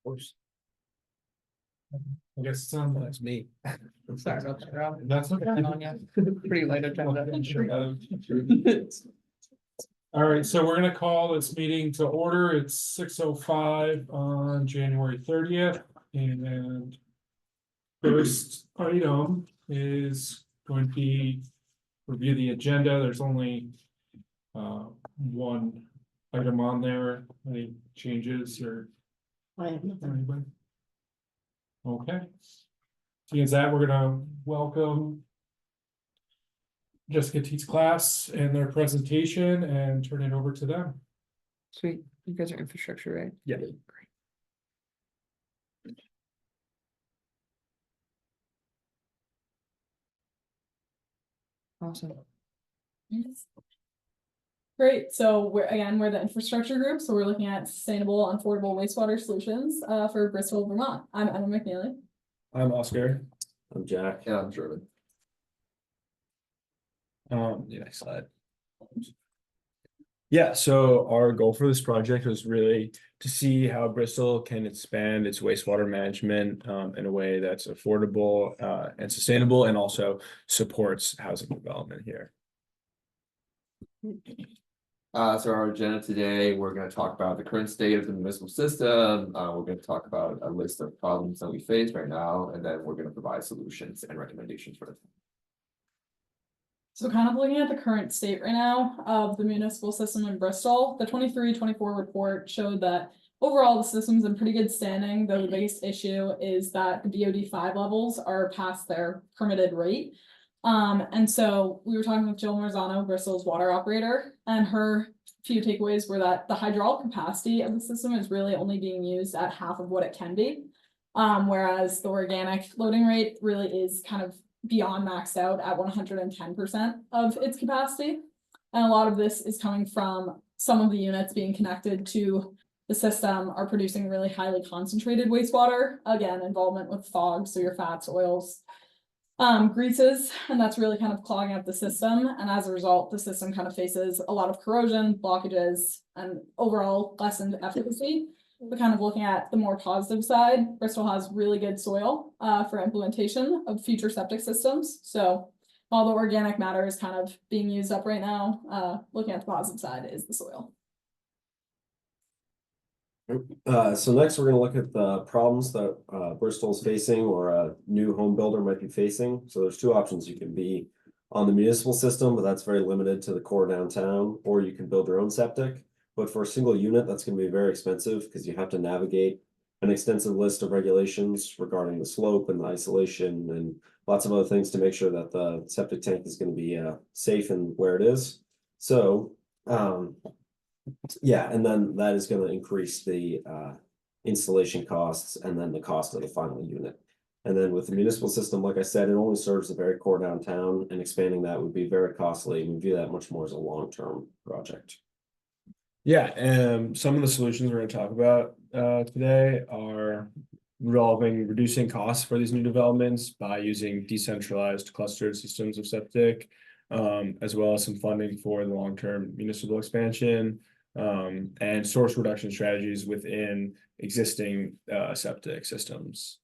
course. I guess that's me. Sorry about that, Rob. That's okay. On you. Pretty light agenda. All right, so we're gonna call this meeting to order. It's 6:05 on January 30th, and first item is going to be review the agenda. There's only one item on there. Any changes or anybody? Okay. Seeing as that, we're gonna welcome Jessica T's class and their presentation and turn it over to them. Sweet. You guys are infrastructure, right? Yeah. Great. Awesome. Yes. Great, so we're the infrastructure group, so we're looking at sustainable and affordable wastewater solutions for Bristol, Vermont. I'm Emma McNeely. I'm Oscar. I'm Jack. Yeah, I'm Jordan. The next slide. Yeah, so our goal for this project was really to see how Bristol can expand its wastewater management in a way that's affordable and sustainable, and also supports housing development here. So our agenda today, we're going to talk about the current state of the municipal system. We're going to talk about a list of problems that we face right now, and then we're going to provide solutions and recommendations for it. So kind of looking at the current state right now of the municipal system in Bristol, the 23-24 report showed that overall the system's in pretty good standing, though the biggest issue is that the BOD5 levels are past their permitted rate. And so we were talking with Jill Marzano, Bristol's water operator, and her few takeaways were that the hydraulic capacity of the system is really only being used at half of what it can be. Whereas the organic loading rate really is kind of beyond maxed out at 110% of its capacity. And a lot of this is coming from some of the units being connected to the system are producing really highly concentrated wastewater. Again, involvement with fog, so your fats, oils, greases, and that's really kind of clogging up the system. And as a result, the system kind of faces a lot of corrosion, blockages, and overall lessened efficacy. But kind of looking at the more positive side, Bristol has really good soil for implementation of future septic systems. So all the organic matter is kind of being used up right now. Looking at the positive side is the soil. So next we're going to look at the problems that Bristol is facing, or a new home builder might be facing. So there's two options. You can be on the municipal system, but that's very limited to the core downtown, or you can build your own septic. But for a single unit, that's going to be very expensive because you have to navigate an extensive list of regulations regarding the slope and the isolation and lots of other things to make sure that the septic tank is going to be safe and where it is. So yeah, and then that is going to increase the installation costs and then the cost of the final unit. And then with the municipal system, like I said, it only serves the very core downtown, and expanding that would be very costly. We view that much more as a long-term project. Yeah, some of the solutions we're going to talk about today are involving reducing costs for these new developments by using decentralized clustered systems of septic, as well as some funding for the long-term municipal expansion, and source reduction strategies within existing septic systems.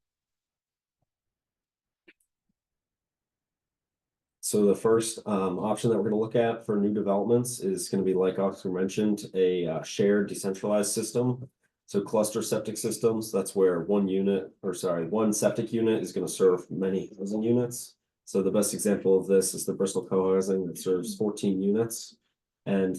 So the first option that we're going to look at for new developments is going to be, like Oscar mentioned, a shared decentralized system. So cluster septic systems, that's where one septic unit is going to serve many housing units. So the best example of this is the Bristol co-housing that serves 14 units. And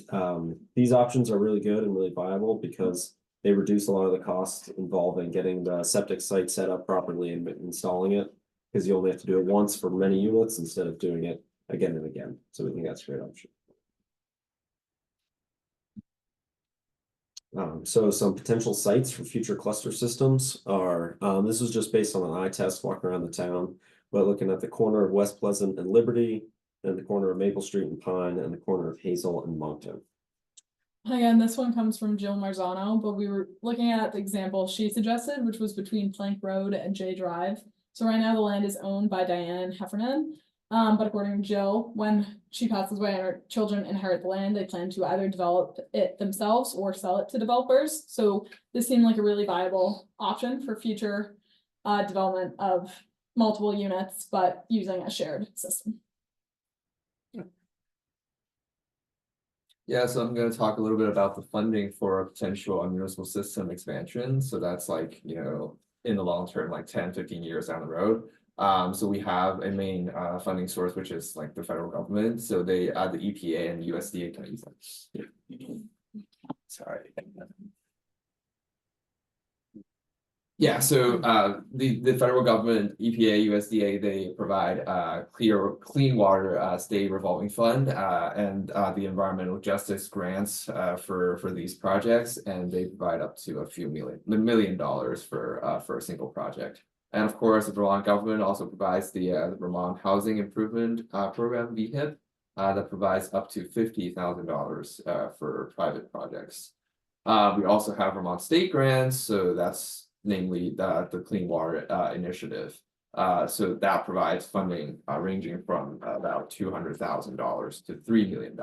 these options are really good and really viable because they reduce a lot of the costs involving getting the septic site set up properly and installing it, because you only have to do it once for many units instead of doing it again and again. So we think that's a great option. So some potential sites for future cluster systems are, this was just based on an eye test walking around the town, but looking at the corner of West Pleasant and Liberty, and the corner of Maple Street and Pine, and the corner of Hazel and Moncton. Again, this one comes from Jill Marzano, but we were looking at the example she suggested, which was between Plank Road and J Drive. So right now the land is owned by Diane Heffernan, But according to Jill, when she passes away and her children inherit the land, they plan to either develop it themselves or sell it to developers. So this seemed like a really viable option for future development of multiple units, but using a shared system. Yeah, so I'm gonna talk a little bit about the funding for a potential municipal system expansion, so that's like, you know, in the long term, like 10-15 years down the road. So we have a main funding source, which is like the federal government, so they the EPA and USDA. Can I use that? Yeah. Sorry. Yeah, so the federal government, EPA, USDA, they provide clean water state revolving fund and the environmental justice grants for these projects, and they provide up to a few $1 million for a single project. And of course, the Vermont government also provides the Vermont Housing Improvement Program, VHIP, that provides up to $50,000 for private projects. We also have Vermont state grants, so that's namely the Clean Water Initiative. So that provides funding ranging from about $200,000 to $3 million.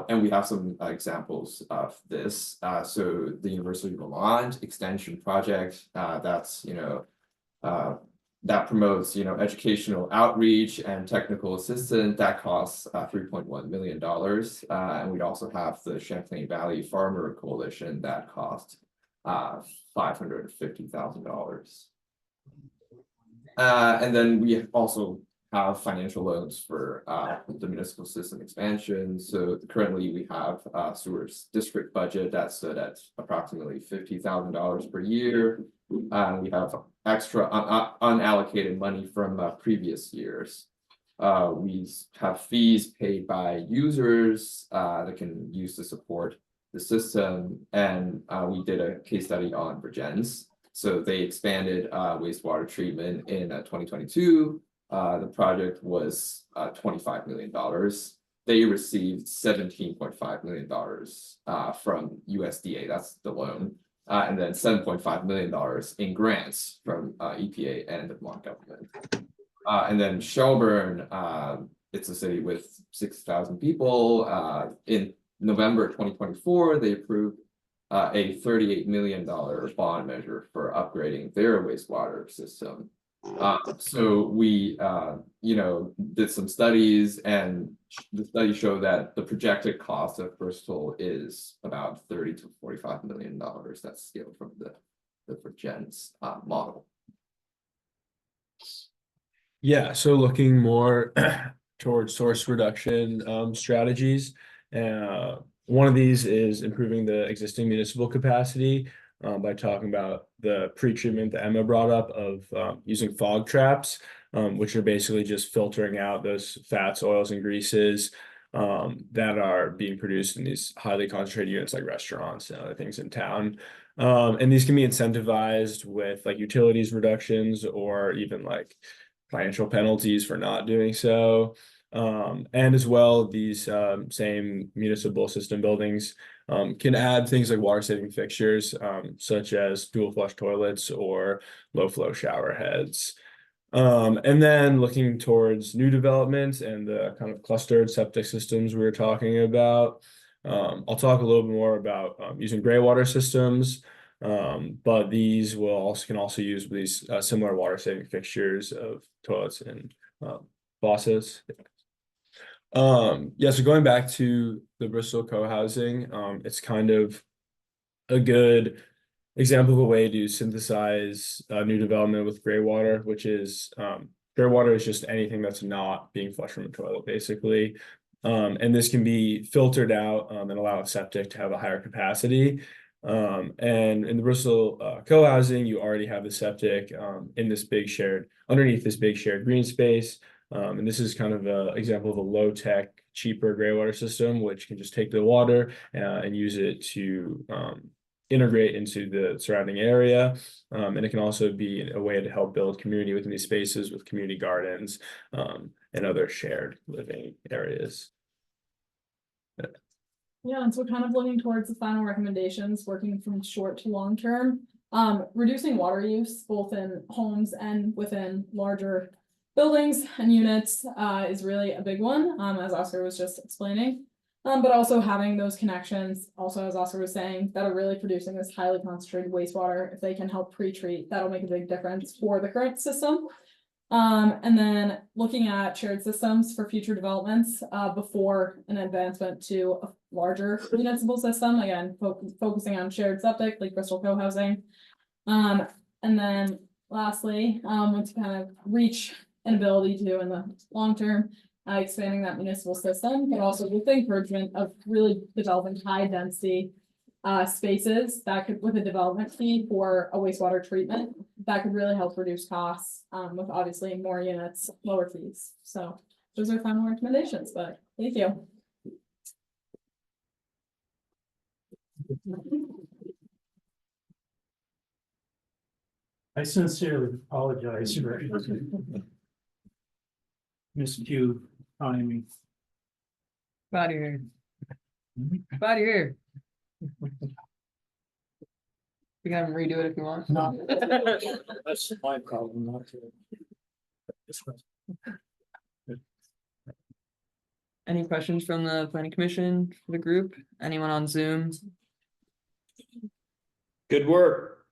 And we have some examples of this. So the University of Vermont Extension Project, that's, you know, that promotes, you know, educational outreach and technical assistance that costs $3.1 million. And we'd also have the Champlain Valley Farmer Coalition that costs $550,000. And then we also have financial loans for the municipal system expansion. So currently we have sewer district budget that's stood at approximately $50,000 per year. We have extra unallocated money from previous years. We have fees paid by users that can use to support the system, and we did a case study on Virgins. So they expanded wastewater treatment in 2022. The project was $25 million. They received $17.5 million from USDA, that's the loan, and then $7.5 million in grants from EPA and the Vermont government. And then Shelburne, it's a city with 6,000 people. In November 2024, they approved a $38 million bond measure for upgrading their wastewater system. So we, you know, did some studies, and the studies show that the projected cost of Bristol is about $30 to $45 million. That's scaled from the Virgins model. Yeah, so looking more towards source reduction strategies. One of these is improving the existing municipal capacity by talking about the pre-treatment that Emma brought up of using fog traps, which are basically just filtering out those fats, oils, and greases that are being produced in these highly concentrated units like restaurants and other things in town. And these can be incentivized with like utilities reductions or even like financial penalties for not doing so. And as well, these same municipal system buildings can add things like water saving fixtures, such as dual flush toilets or low flow shower heads. And then looking towards new developments and the kind of clustered septic systems we were talking about. I'll talk a little bit more about using gray water systems, but these can also use these similar water saving fixtures of toilets and faucets. Yeah, so going back to the Bristol co-housing, it's kind of a good example of a way to synthesize new development with gray water, which is gray water is just anything that's not being flushed from a toilet, basically. And this can be filtered out and allow a septic to have a higher capacity. And in the Bristol co-housing, you already have the septic in this big underneath this big shared green space. And this is kind of an example of a low-tech, cheaper gray water system, which can just take the water and use it to integrate into the surrounding area. And it can also be a way to help build community within these spaces with community gardens and other shared living areas. Yeah, and so kind of looking towards the final recommendations, working from short to long term, reducing water use both in homes and within larger buildings and units is really a big one, as Oscar was just explaining. But also having those connections, also as Oscar was saying, that are really producing this highly concentrated wastewater, if they can help pre-treat, that'll make a big difference for the current system. And then looking at shared systems for future developments, before an advancement to a larger municipal system, again, focusing on shared septic, like Bristol co-housing. And then lastly, once you kind of reach an ability to in the long term, expanding that municipal system, but also with the encouragement of really developing high density spaces that could, with a development fee for a wastewater treatment, that could really help reduce costs, with obviously more units, lower fees. So those are final recommendations, but thank you. I sincerely apologize for miscue timing. Body here. Body here. We can have him redo it if you want. No. That's my problem, not to. Any questions from the planning commission for the group? Anyone on Zoom? Good work.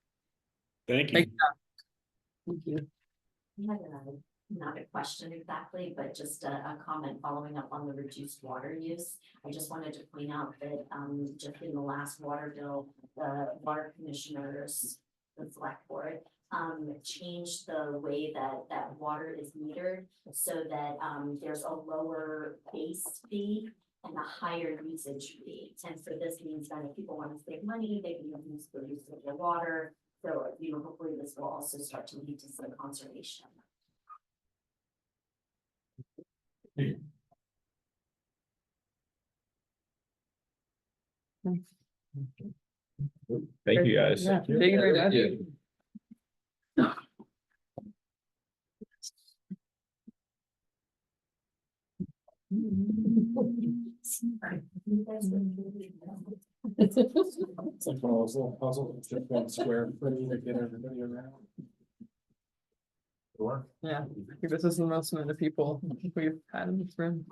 Thank you. Thank Thank you. I had not a question exactly, but just a comment following up on the reduced water use. I just wanted to point out that, just in the last water bill, the water commissioners, the select board, changed the way that water is metered so that, there's a lower base fee and a higher usage fee. And so this means that if people want to save money, they can use the use of their water. So, hopefully this will also start to lead to some conservation. Thank you, guys. Yeah, thank you very much. Yeah. It's like one of those little puzzles, just one square, ready to get everybody around. Yeah, I think this is the most amount of people we've had in this room.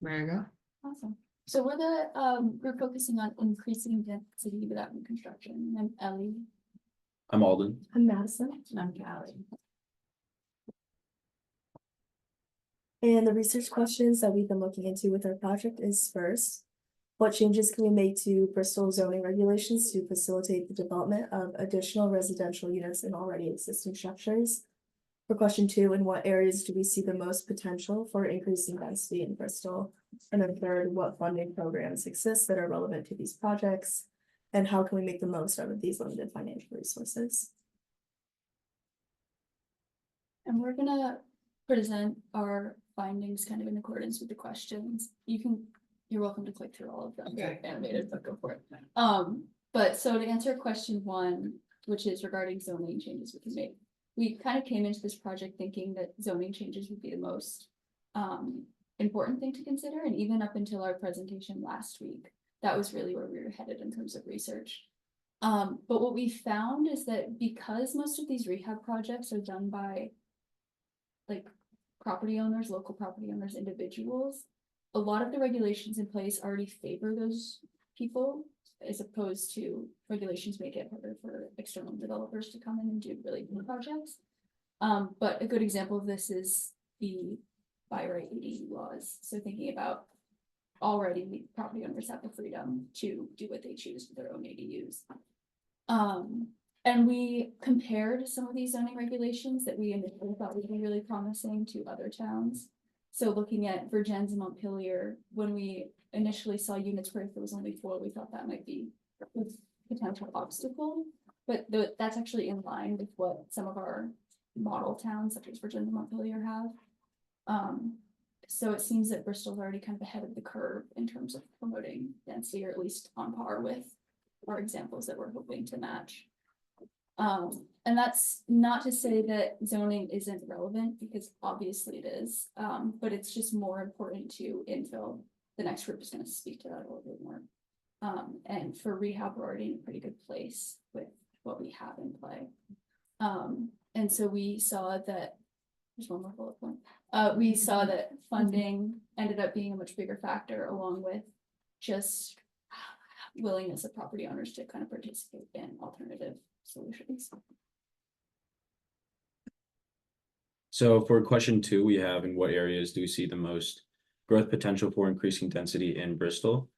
There you go. Awesome. So we're we're focusing on increasing density without new construction. I'm Ellie. I'm Alden. I'm Madison. And I'm Callie. And the research questions that we've been looking into with our project is first, what changes can we make to Bristol zoning regulations to facilitate the development of additional residential units in already existing structures? For question 2, in what areas do we see the most potential for increasing density in Bristol? And then third, what funding programs exist that are relevant to these projects? And how can we make the most out of these limited financial resources? And we're gonna present our findings kind of in accordance with the questions. You're welcome to click through all of them. They're animated, but go for it. But so to answer question 1, which is regarding zoning changes we can make. We kind of came into this project thinking that zoning changes would be the most important thing to consider, and even up until our presentation last week, that was really where we were headed in terms of research. But what we found is that because most of these rehab projects are done by like property owners, local property owners, individuals, a lot of the regulations in place already favor those people, as opposed to regulations make it harder for external developers to come in and do really big projects. But a good example of this is the by right ADU laws. So thinking about already property owners have the freedom to do what they choose with their own ADUs. And we compared some of these zoning regulations that we initially thought would be really promising to other towns. So looking at Vergennes and Montpelier, when we initially saw units where if there was only 4, we thought that might be a potential obstacle. But that's actually in line with what some of our model towns, such as Vergennes and Montpelier, have. so it seems that Bristol's already kind of ahead of the curve in terms of promoting density, or at least on par with our examples that we're hoping to match. And that's not to say that zoning isn't relevant, because obviously it is, but it's just more important to infill. The next group is gonna speak to that a little bit more. And for rehab, we're already in a pretty good place with what we have in play. And so we saw that, there's one more bullet point. We saw that funding ended up being a much bigger factor, along with just willingness of property owners to kind of participate in alternative solutions. So for question 2, we have, in what areas do we see the most growth potential for increasing density in Bristol?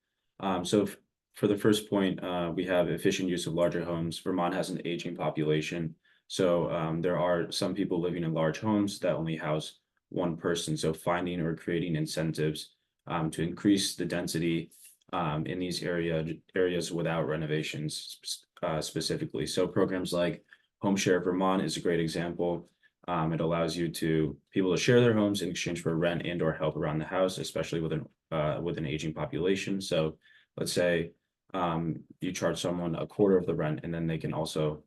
For the first point, we have efficient use of larger homes. Vermont has an aging population. So there are some people living in large homes that only house one person. So finding or creating incentives to increase the density in these areas without renovations specifically. So programs like Home Share Vermont is a great example. It allows people to share their homes in exchange for rent and or help around the house, especially with an aging population. So let's say you charge someone a quarter of the rent, and then they can also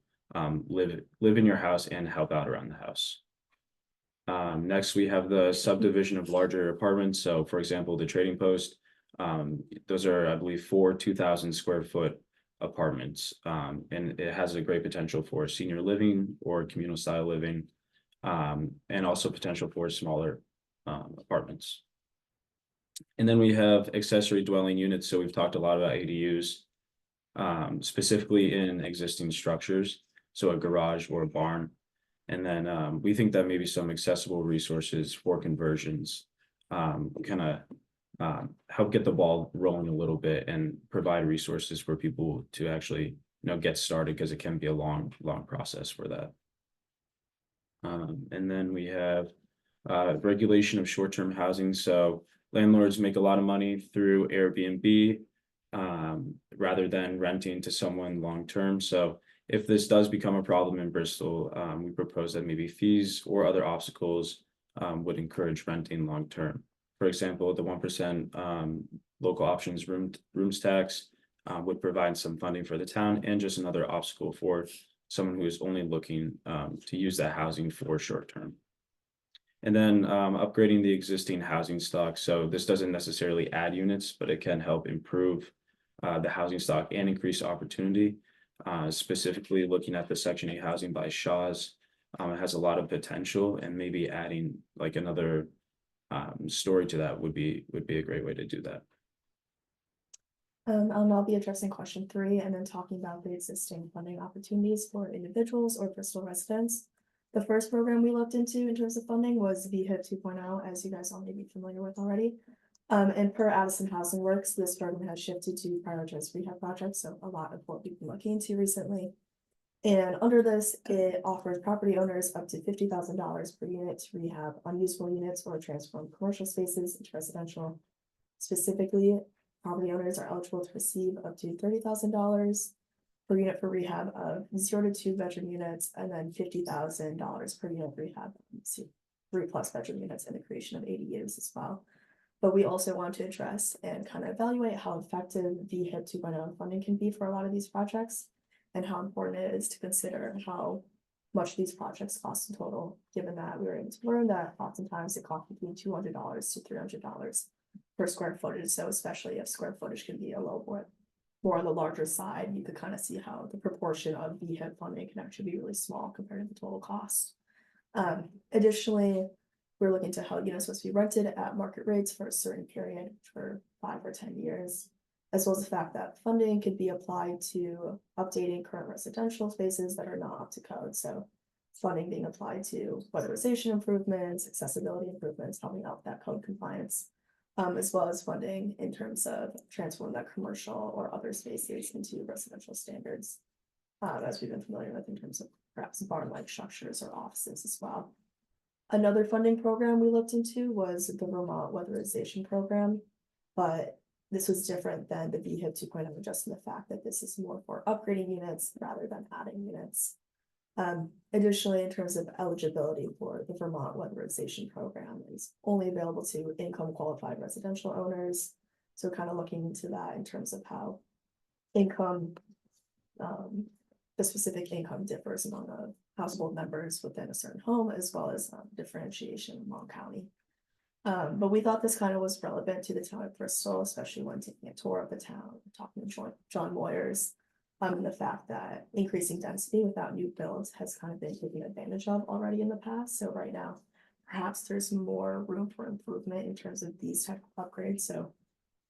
live in your house and help out around the house. Next, we have the subdivision of larger apartments. So for example, the Trading Post, those are, I believe, 4 2,000 square foot apartments. And it has a great potential for senior living or communal style living, and also potential for smaller apartments. And then we have accessory dwelling units. So we've talked a lot about ADUs, specifically in existing structures, so a garage or a barn. And then we think that maybe some accessible resources for conversions kind of help get the ball rolling a little bit and provide resources for people to actually get started, because it can be a long process for that. And then we have regulation of short-term housing. So landlords make a lot of money through Airbnb rather than renting to someone long-term. So if this does become a problem in Bristol, we propose that maybe fees or other obstacles would encourage renting long-term. For example, the 1% local options rooms tax would provide some funding for the town, and just another obstacle for someone who is only looking to use that housing for short-term. And then upgrading the existing housing stock. So this doesn't necessarily add units, but it can help improve the housing stock and increase opportunity. Specifically looking at the Section 8 housing by Shaw's, it has a lot of potential, and maybe adding like another story to that would be a great way to do that. I'll now be addressing question 3 and then talking about the existing funding opportunities for individuals or Bristol residents. The first program we looked into in terms of funding was VHIP 2.0, as you guys all may be familiar with already. And per Addison Housing Works, this program has shifted to prioritize rehab projects, so a lot of what we've been looking into recently. And under this, it offers property owners up to $50,000 per unit to rehab unusable units or transform commercial spaces into residential. Specifically, property owners are eligible to receive up to $30,000 per unit for rehab of 0 to 2 bedroom units, and then $50,000 per unit rehab 3+ bedroom units, and the creation of ADUs as well. But we also want to address and kind of evaluate how effective VHIP 2.0 funding can be for a lot of these projects, and how important it is to consider how much these projects cost in total, given that we were able to learn that oftentimes it costs between $200 to $300 per square footage. So especially if square footage can be a little bit more on the larger side, you could kind of see how the proportion of VHIP funding can actually be really small compared to the total cost. Additionally, we're looking to how units supposed to be rented at market rates for a certain period for 5 or 10 years, as well as the fact that funding could be applied to updating current residential spaces that are not up to code. So funding being applied to weatherization improvements, accessibility improvements, helping out with that code compliance, as well as funding in terms of transforming that commercial or other spaces into residential standards, as we've been familiar with in terms of perhaps barn-like structures or offices as well. Another funding program we looked into was the Vermont Weatherization Program, but this was different than the VHIP 2.0, just in the fact that this is more for upgrading units rather than adding units. Additionally, in terms of eligibility for the Vermont weatherization program is only available to income qualified residential owners. So kind of looking into that in terms of how income, the specific income differs among the household members within a certain home, as well as differentiation among county. But we thought this kind of was relevant to the town of Bristol, especially when taking a tour of the town, talking to John Moyers. And the fact that increasing density without new builds has kind of been taken advantage of already in the past. So right now, perhaps there's more room for improvement in terms of these type of upgrades. So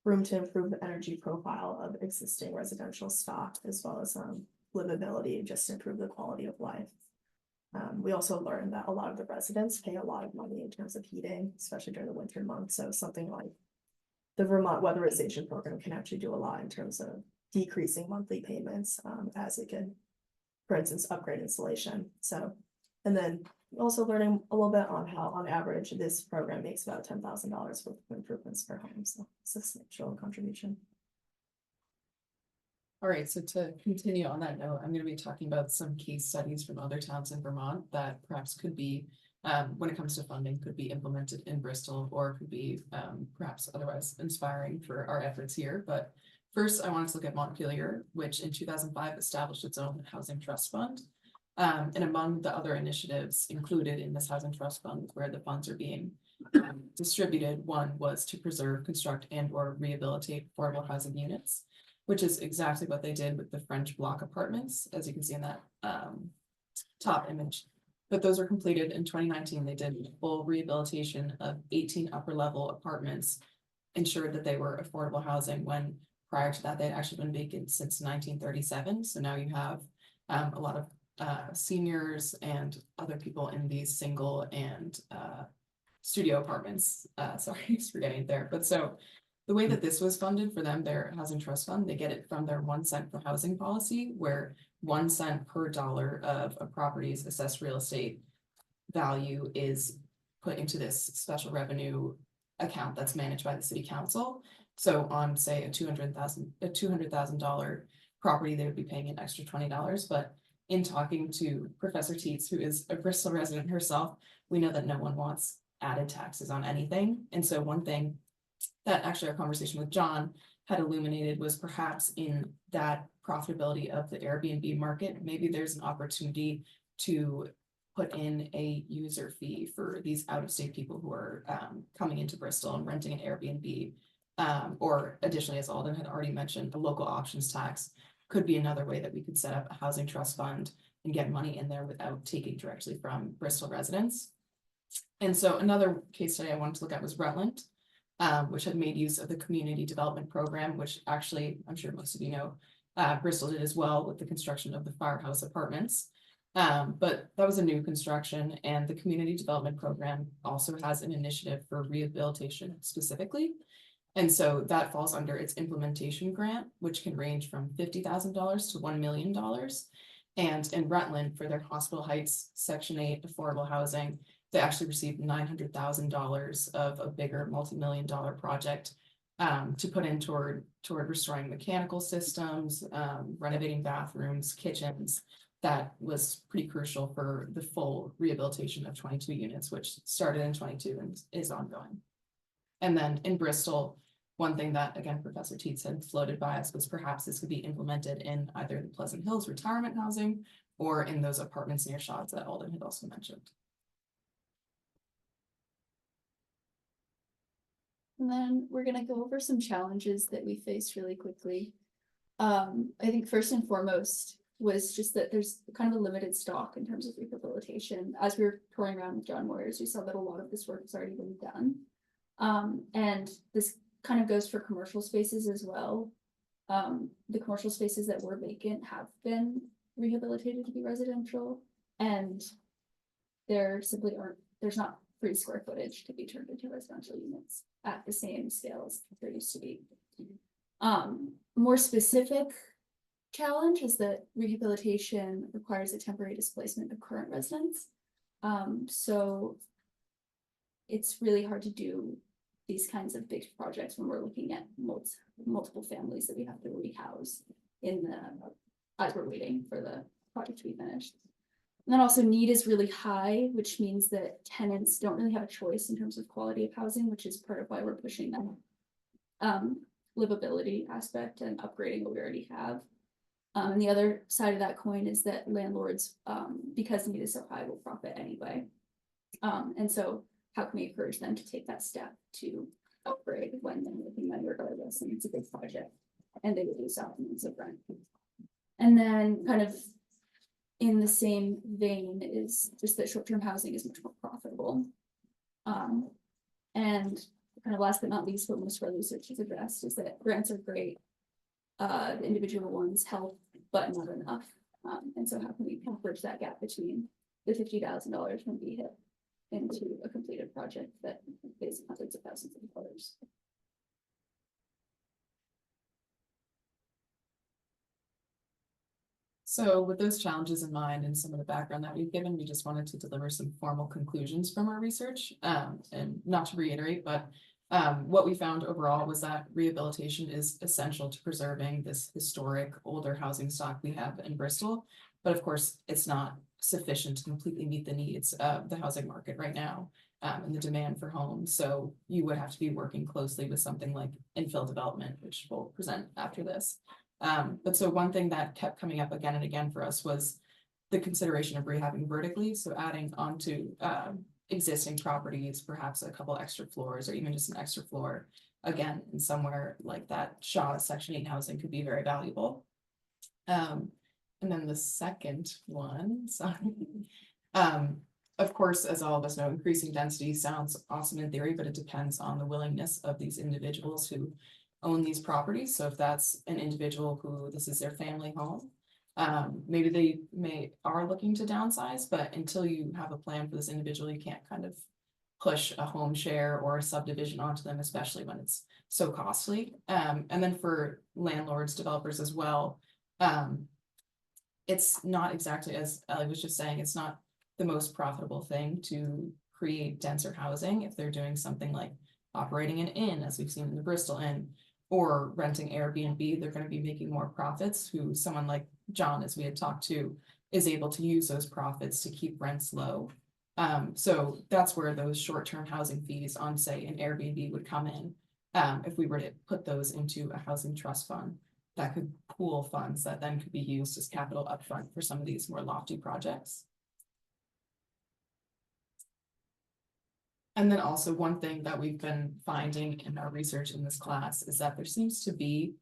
room to improve the energy profile of existing residential stock, as well as livability, just to improve the quality of life. We also learned that a lot of the residents pay a lot of money in terms of heating, especially during the winter months. So something like the Vermont weatherization program can actually do a lot in terms of decreasing monthly payments, as it can, for instance, upgrade insulation. So, and then also learning a little bit on how, on average, this program makes about $10,000 worth of improvements per home. So it's a substantial contribution. All right, so to continue on that note, I'm going to be talking about some case studies from other towns in Vermont that perhaps could be, when it comes to funding, could be implemented in Bristol, or could be perhaps otherwise inspiring for our efforts here. But first, I wanted to look at Montpelier, which in 2005 established its own housing trust fund. And among the other initiatives included in this housing trust fund, where the funds are being distributed, one was to preserve, construct, and/or rehabilitate affordable housing units, which is exactly what they did with the French block apartments, as you can see in that top image. But those were completed in 2019. They did full rehabilitation of 18 upper level apartments, ensured that they were affordable housing, when prior to that, they'd actually been vacant since 1937. So now you have a lot of seniors and other people in these single and studio apartments. Sorry, forgetting it there. But so the way that this was funded for them, their housing trust fund, they get it from their 1 cent for housing policy, where 1 cent per dollar of a property's assessed real estate value is put into this special revenue account that's managed by the city council. So on, say, a $200,000 property, they would be paying an extra $20. But in talking to Professor Teets, who is a Bristol resident herself, we know that no one wants added taxes on anything. And so one thing that actually our conversation with John had illuminated was perhaps in that profitability of the Airbnb market, maybe there's an opportunity to put in a user fee for these out-of-state people who are coming into Bristol and renting an Airbnb. Or additionally, as Alden had already mentioned, a local options tax could be another way that we could set up a housing trust fund and get money in there without taking directly from Bristol residents. And so another case study I wanted to look at was Rutland, which had made use of the community development program, which actually, I'm sure most of you know, Bristol did as well with the construction of the Firehouse Apartments. But that was a new construction, and the community development program also has an initiative for rehabilitation specifically. And so that falls under its implementation grant, which can range from $50,000 to $1 million. And in Rutland, for their Hospital Heights Section 8 affordable housing, they actually received $900,000 of a bigger multi-million-dollar project to put in toward restoring mechanical systems, renovating bathrooms, kitchens. That was pretty crucial for the full rehabilitation of 22 units, which started in 22 and is ongoing. And then in Bristol, one thing that, again, Professor Teets had floated by us was perhaps this could be implemented in either the Pleasant Hills retirement housing or in those apartments near Shaw's that Alden had also mentioned. And then we're gonna go over some challenges that we faced really quickly. I think first and foremost was just that there's kind of a limited stock in terms of rehabilitation. As we were touring around with John Moyers, we saw that a lot of this work has already been done. And this kind of goes for commercial spaces as well. The commercial spaces that were vacant have been rehabilitated to be residential, and there simply there's not free square footage to be turned into residential units at the same scale as there used to be. More specific challenge is that rehabilitation requires a temporary displacement of current residents. So it's really hard to do these kinds of big projects when we're looking at multiple families that we have to rehouse as we're waiting for the project to be finished. And then also need is really high, which means that tenants don't really have a choice in terms of quality of housing, which is part of why we're pushing that. Livability aspect and upgrading what we already have. And the other side of that coin is that landlords, because need is so high, will profit anyway. And so how can we encourage them to take that step to upgrade when they're making money regardless, and it's a big project, and they reduce amounts of rent. And then kind of in the same vein is just that short-term housing is much more profitable. And kind of last but not least, what most of our research has addressed is that grants are great. The individual ones help, but not enough. And so how can we kind of bridge that gap between the $50,000 when we hit into a completed project that pays hundreds of thousands of dollars? So with those challenges in mind and some of the background that we've given, we just wanted to deliver some formal conclusions from our research. And not to reiterate, but what we found overall was that rehabilitation is essential to preserving this historic older housing stock we have in Bristol. But of course, it's not sufficient to completely meet the needs of the housing market right now and the demand for homes. So you would have to be working closely with something like infill development, which we'll present after this. But so one thing that kept coming up again and again for us was the consideration of rehabbing vertically. So adding onto existing properties, perhaps a couple extra floors or even just an extra floor, again, in somewhere like that Shaw Section 8 housing could be very valuable. And then the second one, sorry. Of course, as all of us know, increasing density sounds awesome in theory, but it depends on the willingness of these individuals who own these properties. So if that's an individual who this is their family home, maybe they are looking to downsize, but until you have a plan for this individual, you can't kind of push a home share or a subdivision onto them, especially when it's so costly. And then for landlords, developers as well, it's not exactly, as Ellie was just saying, it's not the most profitable thing to create denser housing if they're doing something like operating an inn, as we've seen in the Bristol Inn, or renting Airbnb. They're going to be making more profits, who someone like John, as we had talked to, is able to use those profits to keep rents low. So that's where those short-term housing fees on, say, an Airbnb would come in. If we were to put those into a housing trust fund, that could pool funds that then could be used as capital upfront for some of these more lofty projects. And then also one thing that we've been finding in our research in this class is that there seems to be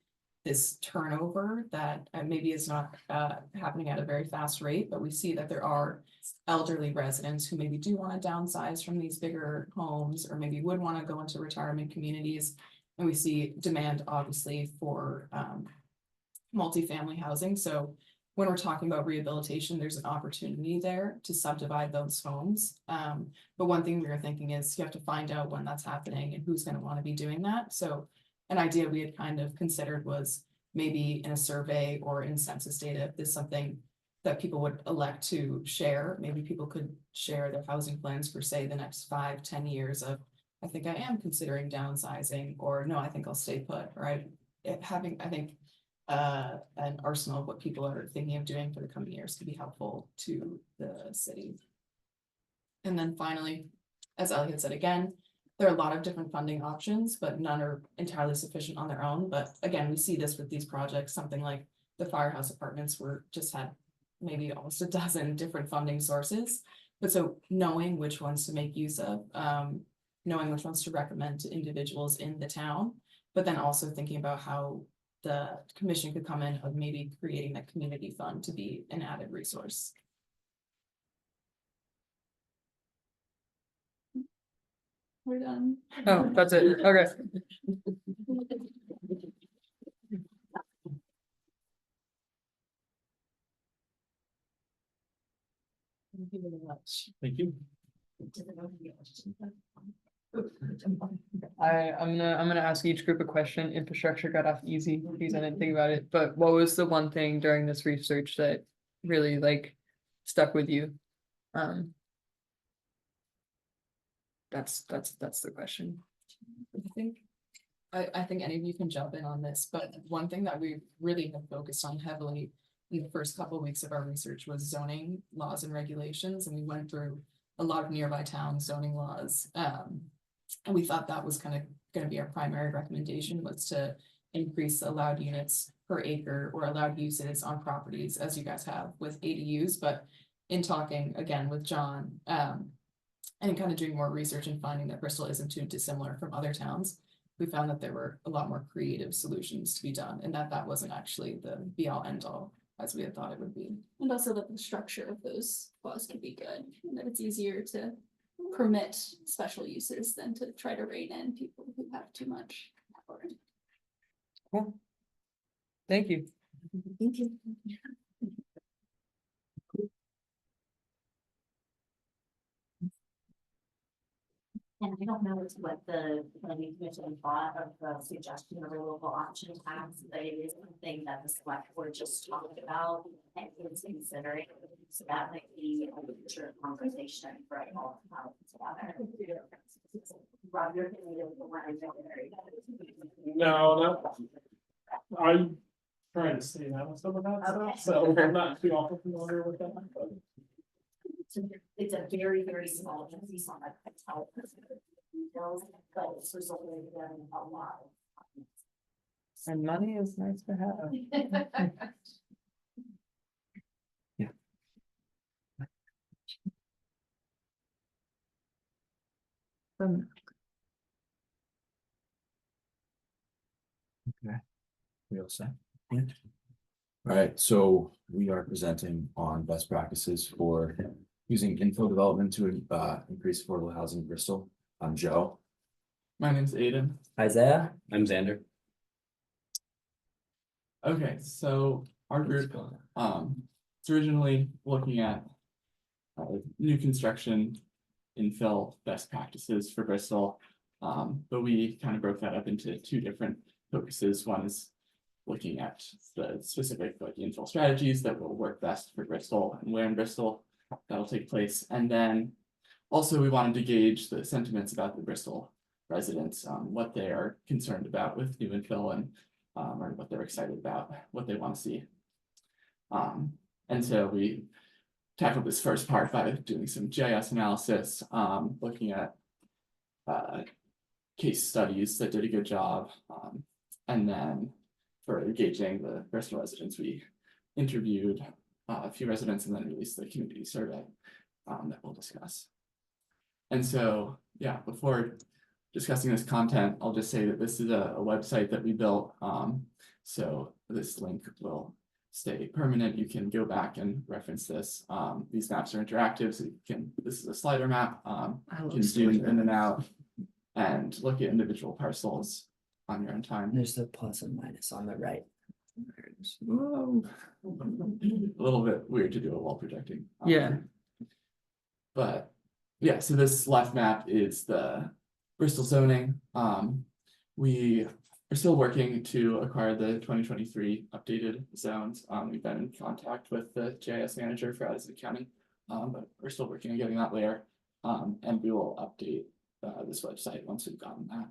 this turnover that maybe is not happening at a very fast rate, but we see that there are elderly residents who maybe do want to downsize from these bigger homes, or maybe would want to go into retirement communities. And we see demand, obviously, for multifamily housing. So when we're talking about rehabilitation, there's an opportunity there to subdivide those homes. But one thing we were thinking is you have to find out when that's happening and who's going to want to be doing that. So an idea we had kind of considered was maybe in a survey or in census data, if there's something that people would elect to share, maybe people could share their housing plans for, say, the next 5-10 years of, I think I am considering downsizing, or no, I think I'll stay put, right? Having, I think, an arsenal of what people are thinking of doing for the coming years could be helpful to the city. And then finally, as Ellie had said again, there are a lot of different funding options, but none are entirely sufficient on their own. But again, we see this with these projects, something like the Firehouse Apartments, were just had maybe almost a dozen different funding sources. But so knowing which ones to make use of, knowing which ones to recommend to individuals in the town, but then also thinking about how the commission could come in of maybe creating that community fund to be an added resource. We're done. Oh, that's it. Okay. Thank you very much. Thank you. I'm gonna ask each group a question. Infrastructure got off easy because I didn't think about it. But what was the one thing during this research that really like stuck with you? That's the question. I think any of you can jump in on this, but one thing that we really have focused on heavily in the first couple of weeks of our research was zoning laws and regulations, and we went through a lot of nearby towns zoning laws. And we thought that was kind of gonna be our primary recommendation, was to increase allowed units per acre or allowed uses on properties, as you guys have with ADUs. But in talking again with John, and kind of doing more research and finding that Bristol isn't too dissimilar from other towns, we found that there were a lot more creative solutions to be done, and that wasn't actually the be all end all as we had thought it would be. And also that the structure of those laws can be good, and that it's easier to permit special uses than to try to rein in people who have too much power. Cool. Thank you. Thank you. And I don't know what the planning commission thought of the suggestion of a local option tax, but it is something that the select board just talked about and is considering. So that might be a future conversation for all together. Rob, you're gonna be the one I know very good. No, I'm trying to stay out of some of that Okay. stuff, so I'm not too awful familiar with that, but. It's a very, very small piece on that. Details, but it's resulting in a lot. And money is nice to have. We all set? All right, so we are presenting on best practices for using infill development to increase affordable housing in Bristol. I'm Joe. My name's Aiden. Isaiah, I'm Xander. Okay, so our group, it's originally looking at new construction infill best practices for Bristol. But we kind of broke that up into two different focuses. One is looking at the specific like infill strategies that will work best for Bristol and where in Bristol that'll take place. And then also we wanted to gauge the sentiments about the Bristol residents, what they are concerned about with new infill and or what they're excited about, what they want to see. And so we tackled this first part by doing some GIS analysis, looking at case studies that did a good job. And then for gauging the Bristol residents, we interviewed a few residents and then released the community survey that we'll discuss. And so, yeah, before discussing this content, I'll just say that this is a website that we built. So this link will stay permanent. You can go back and reference this. These maps are interactive, so you can, this is a slider map. You can zoom in and out and look at individual parcels on your own time. There's the plus and minus on the right. Whoa. A little bit weird to do it while projecting. Yeah. But yeah, so this left map is the Bristol zoning. We are still working to acquire the 2023 updated zones. We've been in contact with the GIS manager for Addison County, but we're still working on getting that layer. And we will update this website once we've gotten that.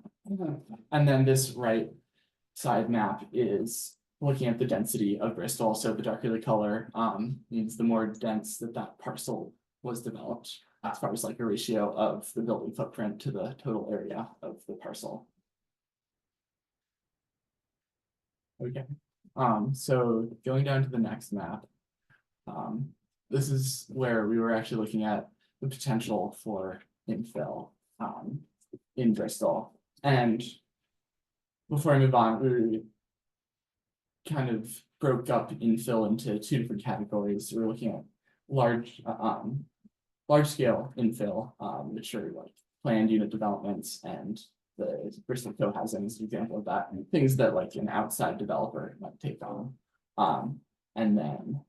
And then this right side map is looking at the density of Bristol. So the darker the color means the more dense that parcel was developed as far as like a ratio of the building footprint to the total area of the parcel. Okay, so going down to the next map, this is where we were actually looking at the potential for infill in Bristol. And before I move on, we kind of broke up infill into two different categories. We're looking at large scale infill, which are like planned unit developments, and the Bristol co-housing is an example of that, and things that like an outside developer might take on. And then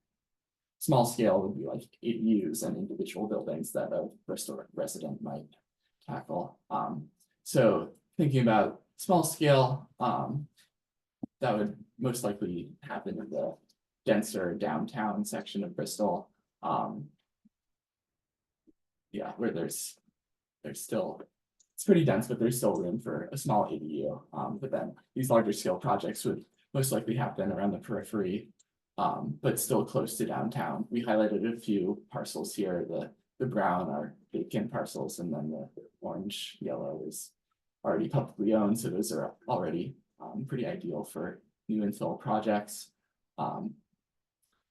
small scale would be like ADUs and individual buildings that a Bristol resident might tackle. So thinking about small scale, that would most likely happen in the denser downtown section of Bristol. Yeah, where there's still, it's pretty dense, but there's still room for a small ADU. But then these larger scale projects would most likely happen around the periphery But still close to downtown. We highlighted a few parcels here. The brown are vacant parcels, and then the orange yellow is already publicly owned, so those are already pretty ideal for new infill projects.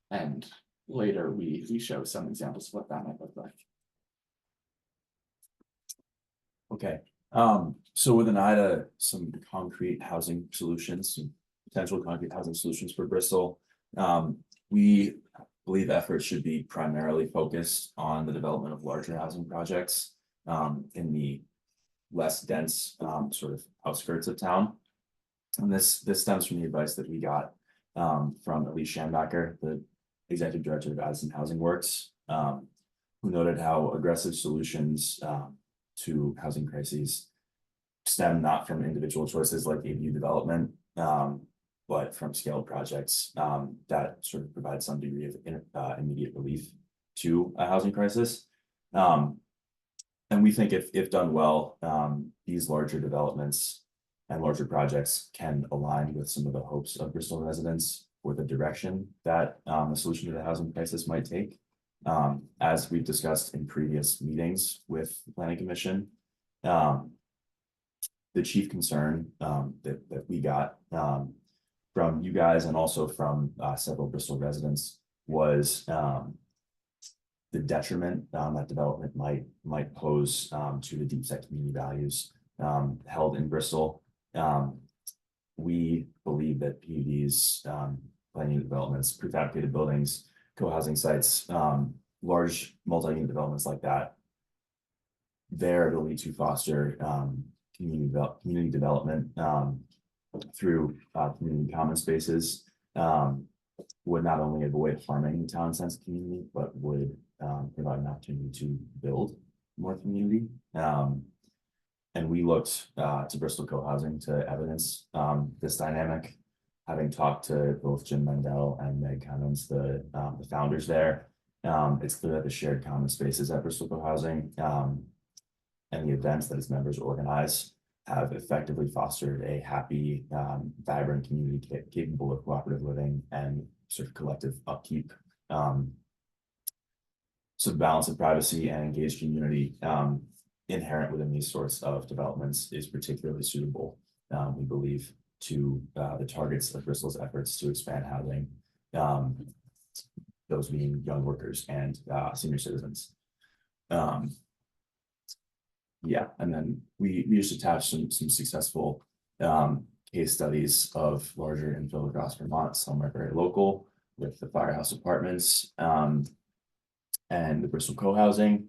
And later we show some examples of what that might look like. Okay, so with an eye to some concrete housing solutions, some potential concrete housing solutions for Bristol. We believe efforts should be primarily focused on the development of larger housing projects in the less dense sort of outskirts of town. And this stems from the advice that we got from Elise Schambacher, the executive director of Addison Housing Works, who noted how aggressive solutions to housing crises stem not from individual choices like ADU development, but from scaled projects that sort of provide some degree of immediate relief to a housing crisis. And we think if done well, these larger developments and larger projects can align with some of the hopes of Bristol residents for the direction that the solution to the housing crisis might take. As we've discussed in previous meetings with the Planning Commission, the chief concern that we got from you guys and also from several Bristol residents was the detriment that development might pose to the deep set community values held in Bristol. We believe that PUDs, planning developments, prefabricated buildings, co-housing sites, large multi-unit developments like that, their ability to foster community development through community common spaces would not only avoid harming the town sense of community, but would provide an opportunity to build more community. And we looked to Bristol Co-Housing to evidence this dynamic, having talked to both Jim Mendel and Meg Cummins, the founders there. It's clear that the shared common spaces at Bristol Co-Housing and the events that its members organize have effectively fostered a happy, vibrant community capable of cooperative living and sort of collective upkeep. So the balance of privacy and engaged community inherent within these sorts of developments is particularly suitable, we believe, to the targets of Bristol's efforts to expand housing, those being young workers and senior citizens. Yeah, and then we just attached some successful case studies of larger infill across Vermont. Some are very local, with the Firehouse Apartments and the Bristol Co-Housing.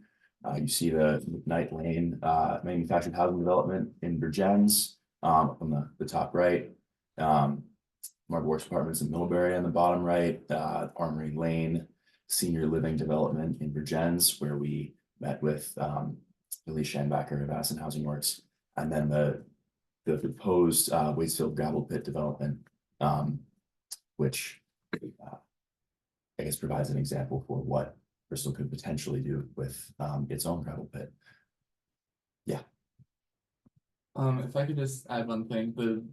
You see the McKnight Lane manufactured housing development in Virgins on the top right. Mark Works Apartments in Middlebury on the bottom right. Armory Lane senior living development in Virgins, where we met with Elise Schambacher of Addison Housing Works, and then the proposed Waitsfield gravel pit development, which I guess provides an example for what Bristol could potentially do with its own gravel pit. Yeah. If I could just add one thing, the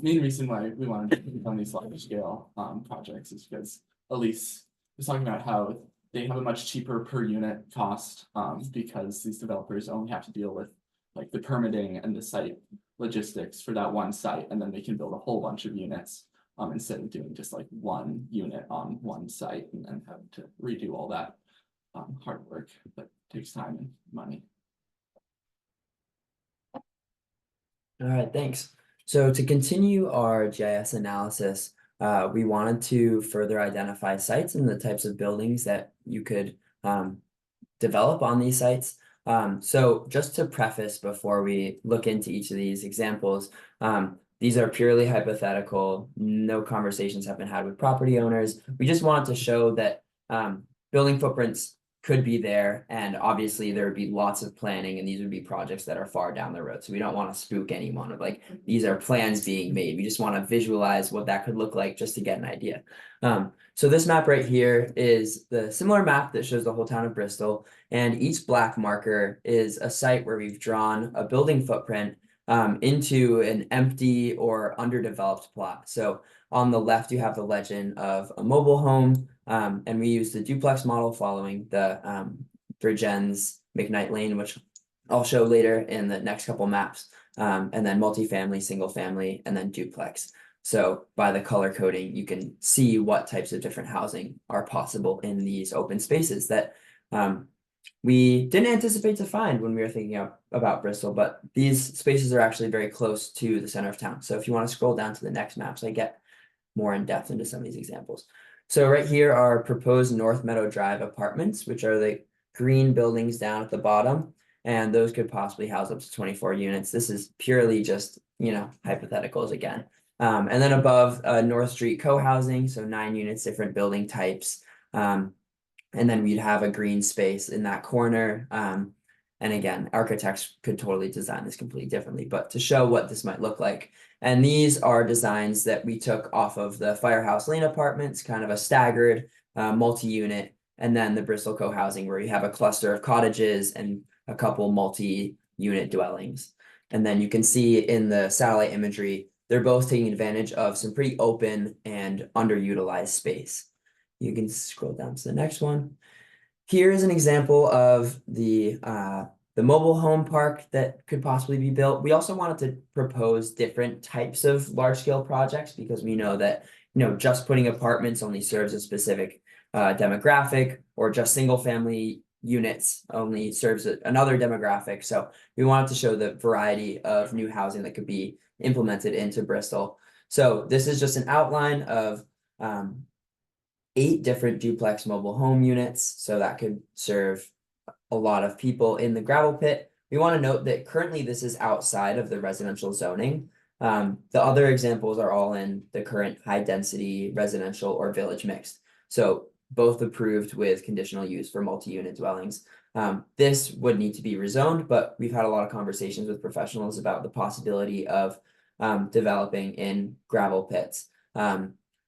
main reason why we wanted to put on these large scale projects is because Elise was talking about how they have a much cheaper per unit cost because these developers only have to deal with like the permitting and the site logistics for that one site, and then they can build a whole bunch of units instead of doing just like one unit on one site and then have to redo all that hard work that takes time and money. All right, thanks. So to continue our GIS analysis, we wanted to further identify sites and the types of buildings that you could develop on these sites. So just to preface before we look into each of these examples, these are purely hypothetical. No conversations have been had with property owners. We just wanted to show that building footprints could be there, and obviously there would be lots of planning, and these would be projects that are far down the road. So we don't want to spook anyone of like, these are plans being made. We just want to visualize what that could look like just to get an idea. So this map right here is the similar map that shows the whole town of Bristol, and each black marker is a site where we've drawn a building footprint into an empty or underdeveloped plot. So On the left, you have the legend of a mobile home, and we use the duplex model following the Bridgen's McKnight Lane, which I'll show later in the next couple maps. And then multifamily, single family, and then duplex. So by the color coding, you can see what types of different housing are possible in these open spaces that we didn't anticipate to find when we were thinking about Bristol, but these spaces are actually very close to the center of town. So if you want to scroll down to the next maps, I get more in depth into some of these examples. So right here are proposed North Meadow Drive apartments, which are the green buildings down at the bottom. And those could possibly house up to 24 units. This is purely just, hypotheticals again. And then above North Street co-housing, so 9 units, different building types. And then we'd have a green space in that corner. And again, architects could totally design this completely differently, but to show what this might look like. And these are designs that we took off of the Firehouse Lane apartments, kind of a staggered multi-unit, and then the Bristol co-housing where you have a cluster of cottages and a couple multi-unit dwellings. And then you can see in the satellite imagery, they're both taking advantage of some pretty open and underutilized space. You can scroll down to the next one. Here is an example of the mobile home park that could possibly be built. We also wanted to propose different types of large scale projects because we know that, just putting apartments only serves a specific demographic, or just single family units only serves another demographic. So we wanted to show the variety of new housing that could be implemented into Bristol. So this is just an outline of 8 different duplex mobile home units. So that could serve a lot of people in the gravel pit. We want to note that currently this is outside of the residential zoning. The other examples are all in the current high density residential or village mixed. So both approved with conditional use for multi-unit dwellings. This would need to be rezoned, but we've had a lot of conversations with professionals about the possibility of developing in gravel pits.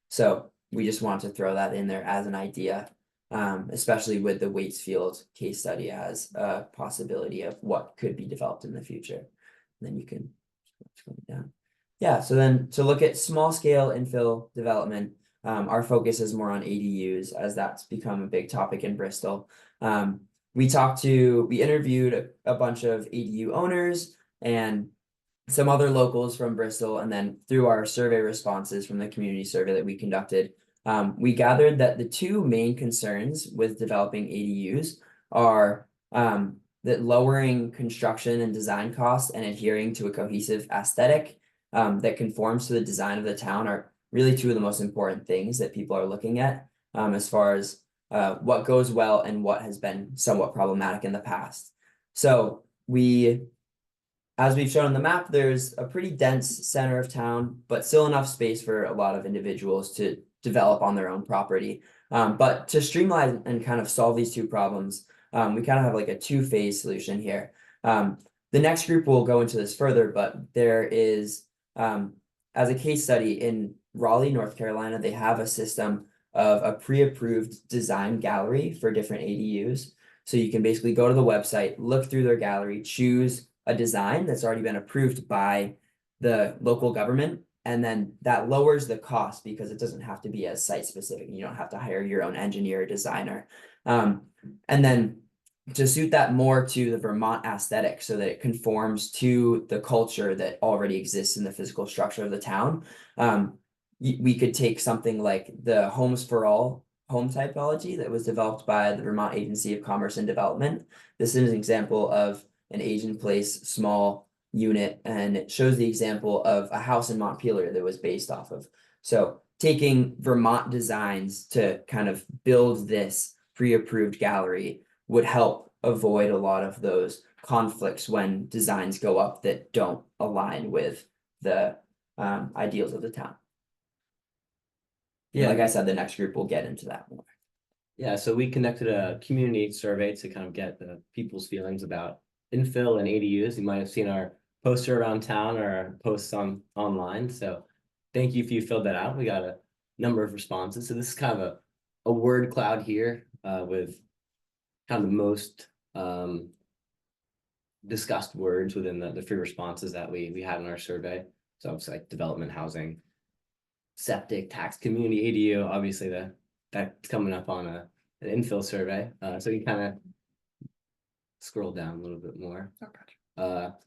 So we just want to throw that in there as an idea, especially with the Waitsfield case study as a possibility of what could be developed in the future. And then you can scroll down. Yeah, so then to look at small scale infill development, our focus is more on ADUs as that's become a big topic in Bristol. We interviewed a bunch of ADU owners and some other locals from Bristol, and then through our survey responses from the community survey that we conducted, we gathered that the 2 main concerns with developing ADUs are that lowering construction and design costs and adhering to a cohesive aesthetic that conforms to the design of the town are really 2 of the most important things that people are looking at as far as what goes well and what has been somewhat problematic in the past. So as we've shown on the map, there's a pretty dense center of town, but still enough space for a lot of individuals to develop on their own property. But to streamline and kind of solve these 2 problems, we kind of have like a 2-phase solution here. The next group will go into this further, but there is, as a case study in Raleigh, North Carolina, they have a system of a pre-approved design gallery for different ADUs. So you can basically go to the website, look through their gallery, choose a design that's already been approved by the local government, and then that lowers the cost because it doesn't have to be as site specific. You don't have to hire your own engineer or designer. And then to suit that more to the Vermont aesthetic so that it conforms to the culture that already exists in the physical structure of the town, we could take something like the Homes for All home typology that was developed by the Vermont Agency of Commerce and Development. This is an example of an age in place small unit, and it shows the example of a house in Montpelier that was based off of. So taking Vermont designs to kind of build this pre-approved gallery would help avoid a lot of those conflicts when designs go up that don't align with the ideals of the town. Yeah, like I said, the next group will get into that more. Yeah, so we conducted a community survey to kind of get the people's feelings about infill and ADUs. You might have seen our poster around town or our posts online. So thank you if you filled that out. We got a number of responses. So this is kind of a word cloud here with kind of the most discussed words within the free responses that we had in our survey. So it's like development, housing, septic tax community ADU, obviously that's coming up on an infill survey, so you kind of scroll down a little bit more.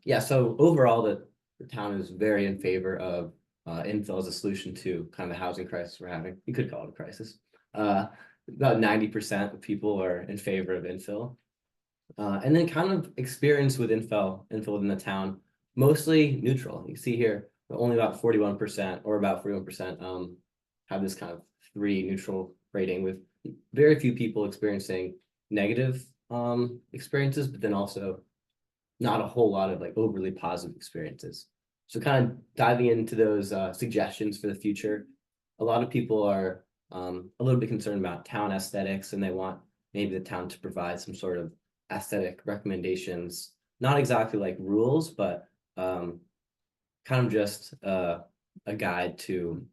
Yeah, so overall, the town is very in favor of infill as a solution to kind of the housing crisis we're having. You could call it a crisis. About 90% of people are in favor of infill. And then kind of experience with infill within the town, mostly neutral. You see here, only about 41% or about 41% have this kind of 3 neutral rating, with very few people experiencing negative experiences, but then also not a whole lot of like overly positive experiences. So kind of diving into those suggestions for the future, a lot of people are a little bit concerned about town aesthetics, and they want maybe the town to provide some sort of aesthetic recommendations, not exactly like rules, but kind of just a guide to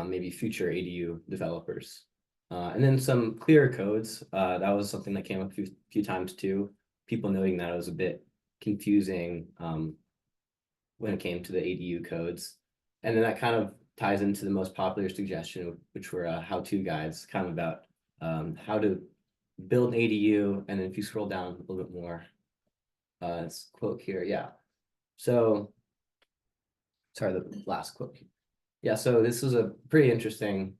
maybe future ADU developers. And then some clearer codes. That was something that came up a few times too. People noting that it was a bit confusing when it came to the ADU codes. And then that kind of ties into the most popular suggestion, which were how-to guides, kind of about how to build an ADU. And then if you scroll down a little bit more, it's quote here, yeah. So, sorry, the last quote. Yeah, so this was a pretty interesting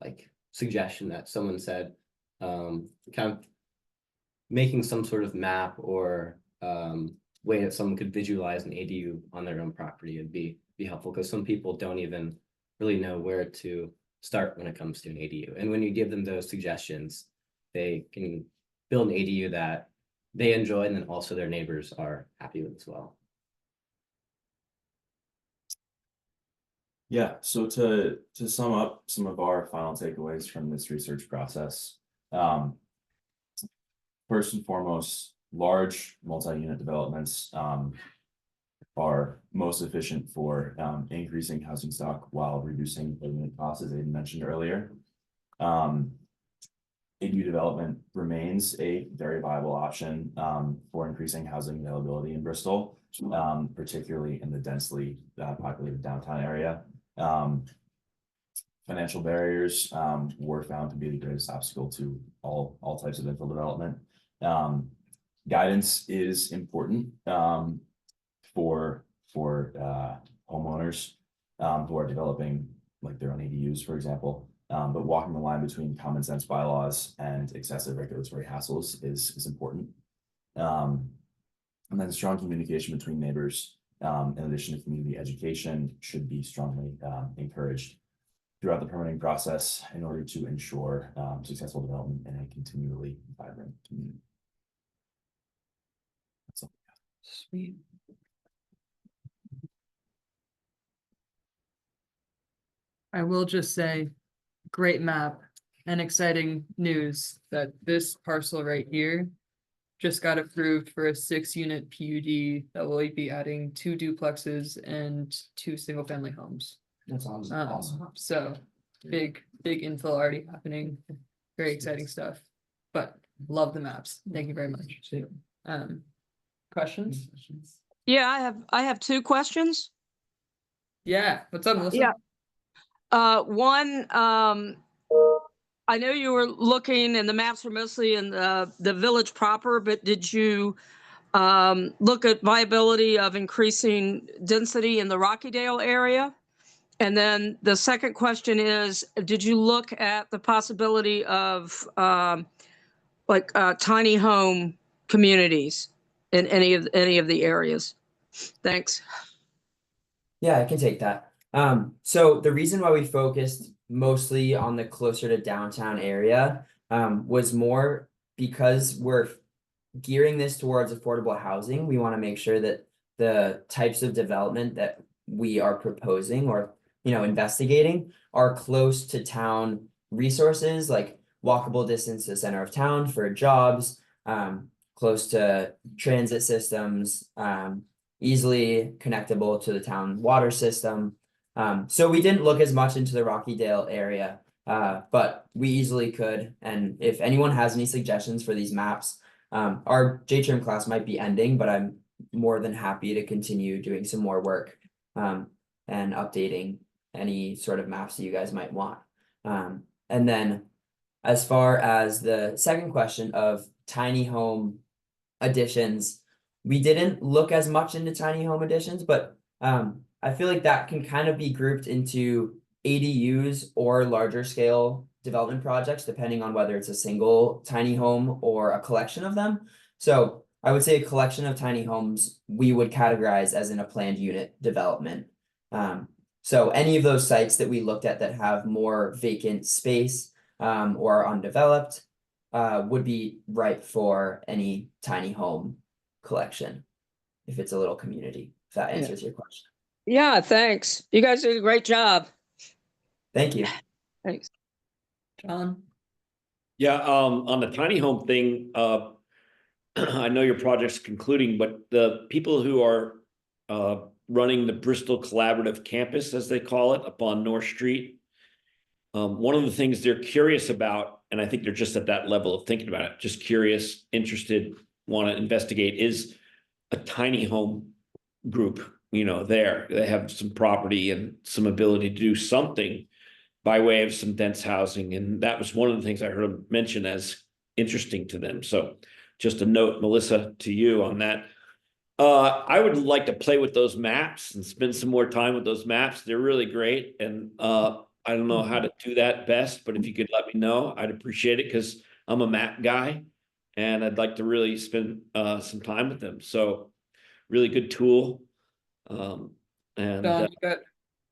like suggestion that someone said, kind of making some sort of map or way that someone could visualize an ADU on their own property would be helpful, because some people don't even really know where to start when it comes to an ADU. And when you give them those suggestions, they can build an ADU that they enjoy and then also their neighbors are happy with as well. Yeah, so to sum up some of our final takeaways from this research process, first and foremost, large multi-unit developments are most efficient for increasing housing stock while reducing the unit costs, as I mentioned earlier. ADU development remains a very viable option for increasing housing availability in Bristol, particularly in the densely populated downtown area. Financial barriers were found to be the greatest obstacle to all types of infill development. Guidance is important for homeowners who are developing like their own ADUs, for example. But walking the line between common sense bylaws and excessive regulatory hassles is important. And then strong communication between neighbors, in addition to community education, should be strongly encouraged throughout the permitting process in order to ensure successful development in a continually vibrant community. That's all. Sweet. I will just say, great map and exciting news that this parcel right here just got approved for a 6-unit PUD that will be adding 2 duplexes and 2 single-family homes. That's awesome. So big infill already happening. Very exciting stuff. But love the maps. Thank you very much. Questions? Yeah, I have 2 questions. Yeah. What's up, Melissa? Yeah. One, I know you were looking and the maps were mostly in the village proper, but did you look at viability of increasing density in the Rockydale area? And then the second question is, did you look at the possibility of tiny home communities in any of the areas? Thanks. Yeah, I can take that. So the reason why we focused mostly on the closer to downtown area was more because we're gearing this towards affordable housing. We want to make sure that the types of development that we are proposing or investigating are close to town resources, like walkable distance to the center of town for jobs, close to transit systems, easily connectable to the town water system. So we didn't look as much into the Rockydale area, but we easily could. And if anyone has any suggestions for these maps, our JTRM class might be ending, but I'm more than happy to continue doing some more work and updating any sort of maps that you guys might want. And then as far as the second question of tiny home additions, we didn't look as much into tiny home additions, but I feel like that can kind of be grouped into ADUs or larger scale development projects, depending on whether it's a single tiny home or a collection of them. So I would say a collection of tiny homes we would categorize as in a planned unit development. So any of those sites that we looked at that have more vacant space or are undeveloped would be ripe for any tiny home collection if it's a little community, if that answers your question. Yeah, thanks. You guys did a great job. Thank you. Thanks. John? Yeah, on the tiny home thing, I know your project's concluding, but the people who are running the Bristol Collaborative Campus, as they call it, up on North Street, one of the things they're curious about, and I think they're just at that level of thinking about it, just curious, interested, want to investigate, is a tiny home group. You know, they have some property and some ability to do something by way of some dense housing. And that was one of the things I heard them mention as interesting to them. So just a note, Melissa, to you on that. I would like to play with those maps and spend some more time with those maps. They're really great. And I don't know how to do that best, but if you could let me know, I'd appreciate it, because I'm a map guy and I'd like to really spend some time with them. So really good tool. Don,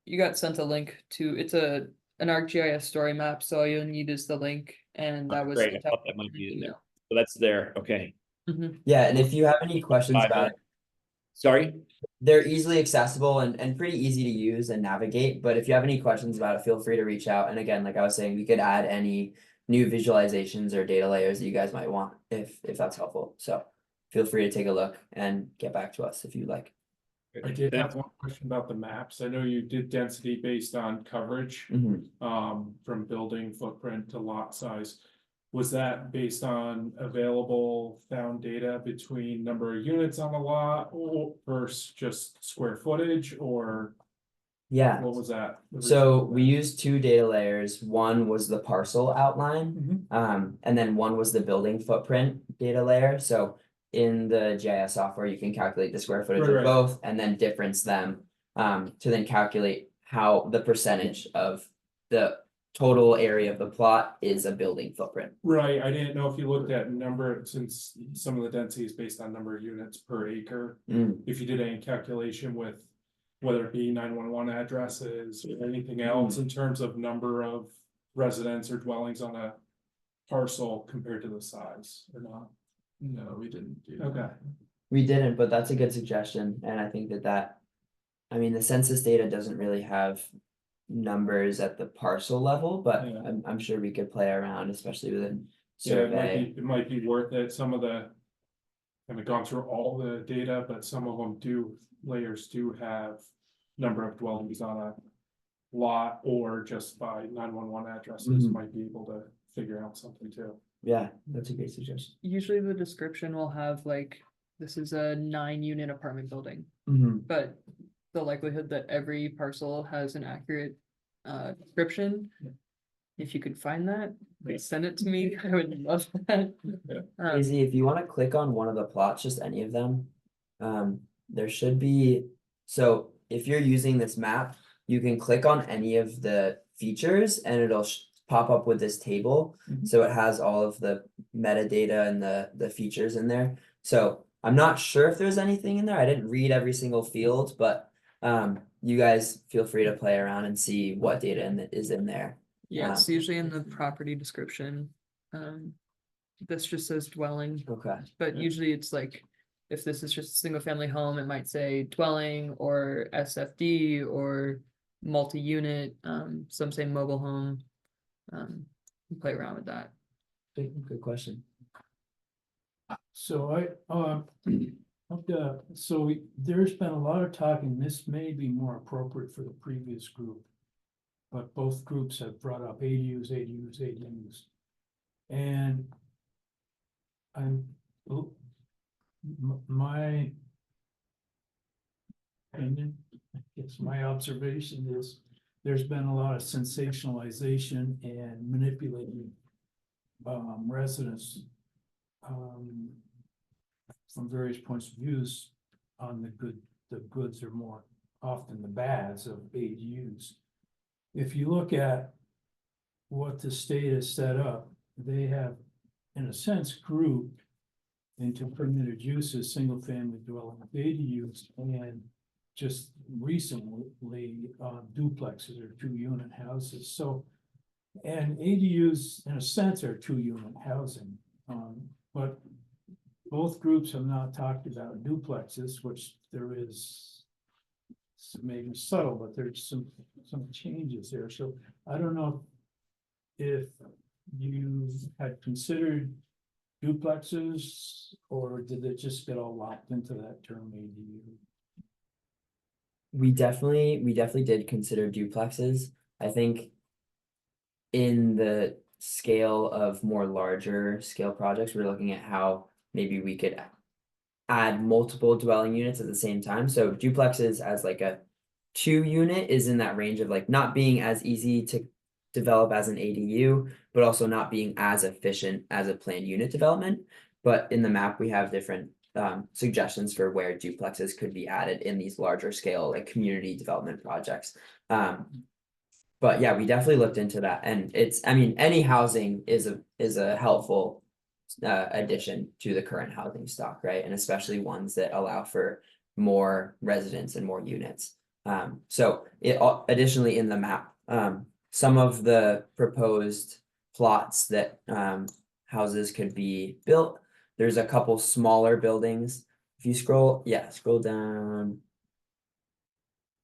you got sent a link to, it's an ArcGIS story map, so all you'll need is the link, and that was. Great, I thought that might be in there. So that's there, okay. Yeah, and if you have any questions about it. Sorry? They're easily accessible and pretty easy to use and navigate, but if you have any questions about it, feel free to reach out. And again, like I was saying, we could add any new visualizations or data layers that you guys might want if that's helpful. So feel free to take a look and get back to us if you like. I did have one question about the maps. I know you did density based on coverage, from building footprint to lot size. Was that based on available found data between number of units on the lot or versus just square footage, or? Yeah. What was that? So we used two data layers. One was the parcel outline, and then one was the building footprint data layer. So in the GIS software, you can calculate the square footage of both and then difference them to then calculate how the percentage of the total area of the plot is a building footprint. Right, I didn't know if you looked at number, since some of the density is based on number of units per acre. If you did any calculation with whether it be 911 addresses or anything else in terms of number of residents or dwellings on a parcel compared to the size or not. No, we didn't do Okay. that. We didn't, but that's a good suggestion, and I think I mean, the census data doesn't really have numbers at the parcel level, but I'm sure we could play around, especially within survey. It might be worth it. Some of the, I haven't gone through all the data, but some of them layers do have number of dwellings on a lot, or just by 911 addresses might be able to figure out something too. Yeah, that's a great suggestion. Usually the description will have like, this is a 9-unit apartment building, but the likelihood that every parcel has an accurate description, if you could find that, please send it to me. I would love that. Easy, if you want to click on one of the plots, just any of them, there should be, so if you're using this map, you can click on any of the features and it'll pop up with this table. So it has all of the metadata and the features in there. So I'm not sure if there's anything in there. I didn't read every single field, but you guys feel free to play around and see what data is in there. Yeah, it's usually in the property description. This just says dwelling. Okay. But usually it's like, if this is just a single family home, it might say dwelling or SFD or multi-unit, some say mobile home. Play around with that. Good question. So so there's been a lot of talk, and this may be more appropriate for the previous group. But both groups have brought up ADUs. And my opinion, I guess my observation is there's been a lot of sensationalization and manipulating residents from various points of views on the goods are more often the bads of ADUs. If you look at what the state has set up, they have, in a sense, grouped into permitted uses, single family dwelling ADUs, and just recently duplexes or 2-unit houses. So, and ADUs in a sense are 2-unit housing, but both groups have not talked about duplexes, which there is maybe subtle, but there's some changes there. So I don't know if you had considered duplexes, or did it just get all locked into that term ADU? We definitely did consider duplexes. I think in the scale of more larger scale projects, we're looking at how maybe we could add multiple dwelling units at the same time. So duplexes as like a 2-unit is in that range of like not being as easy to develop as an ADU, but also not being as efficient as a planned unit development. But in the map, we have different suggestions for where duplexes could be added in these larger scale like community development projects. But yeah, we definitely looked into that, and I mean, any housing is a helpful addition to the current housing stock, right? And especially ones that allow for more residents and more units. So additionally in the map, some of the proposed plots that houses could be built, there's a couple smaller buildings. If you scroll down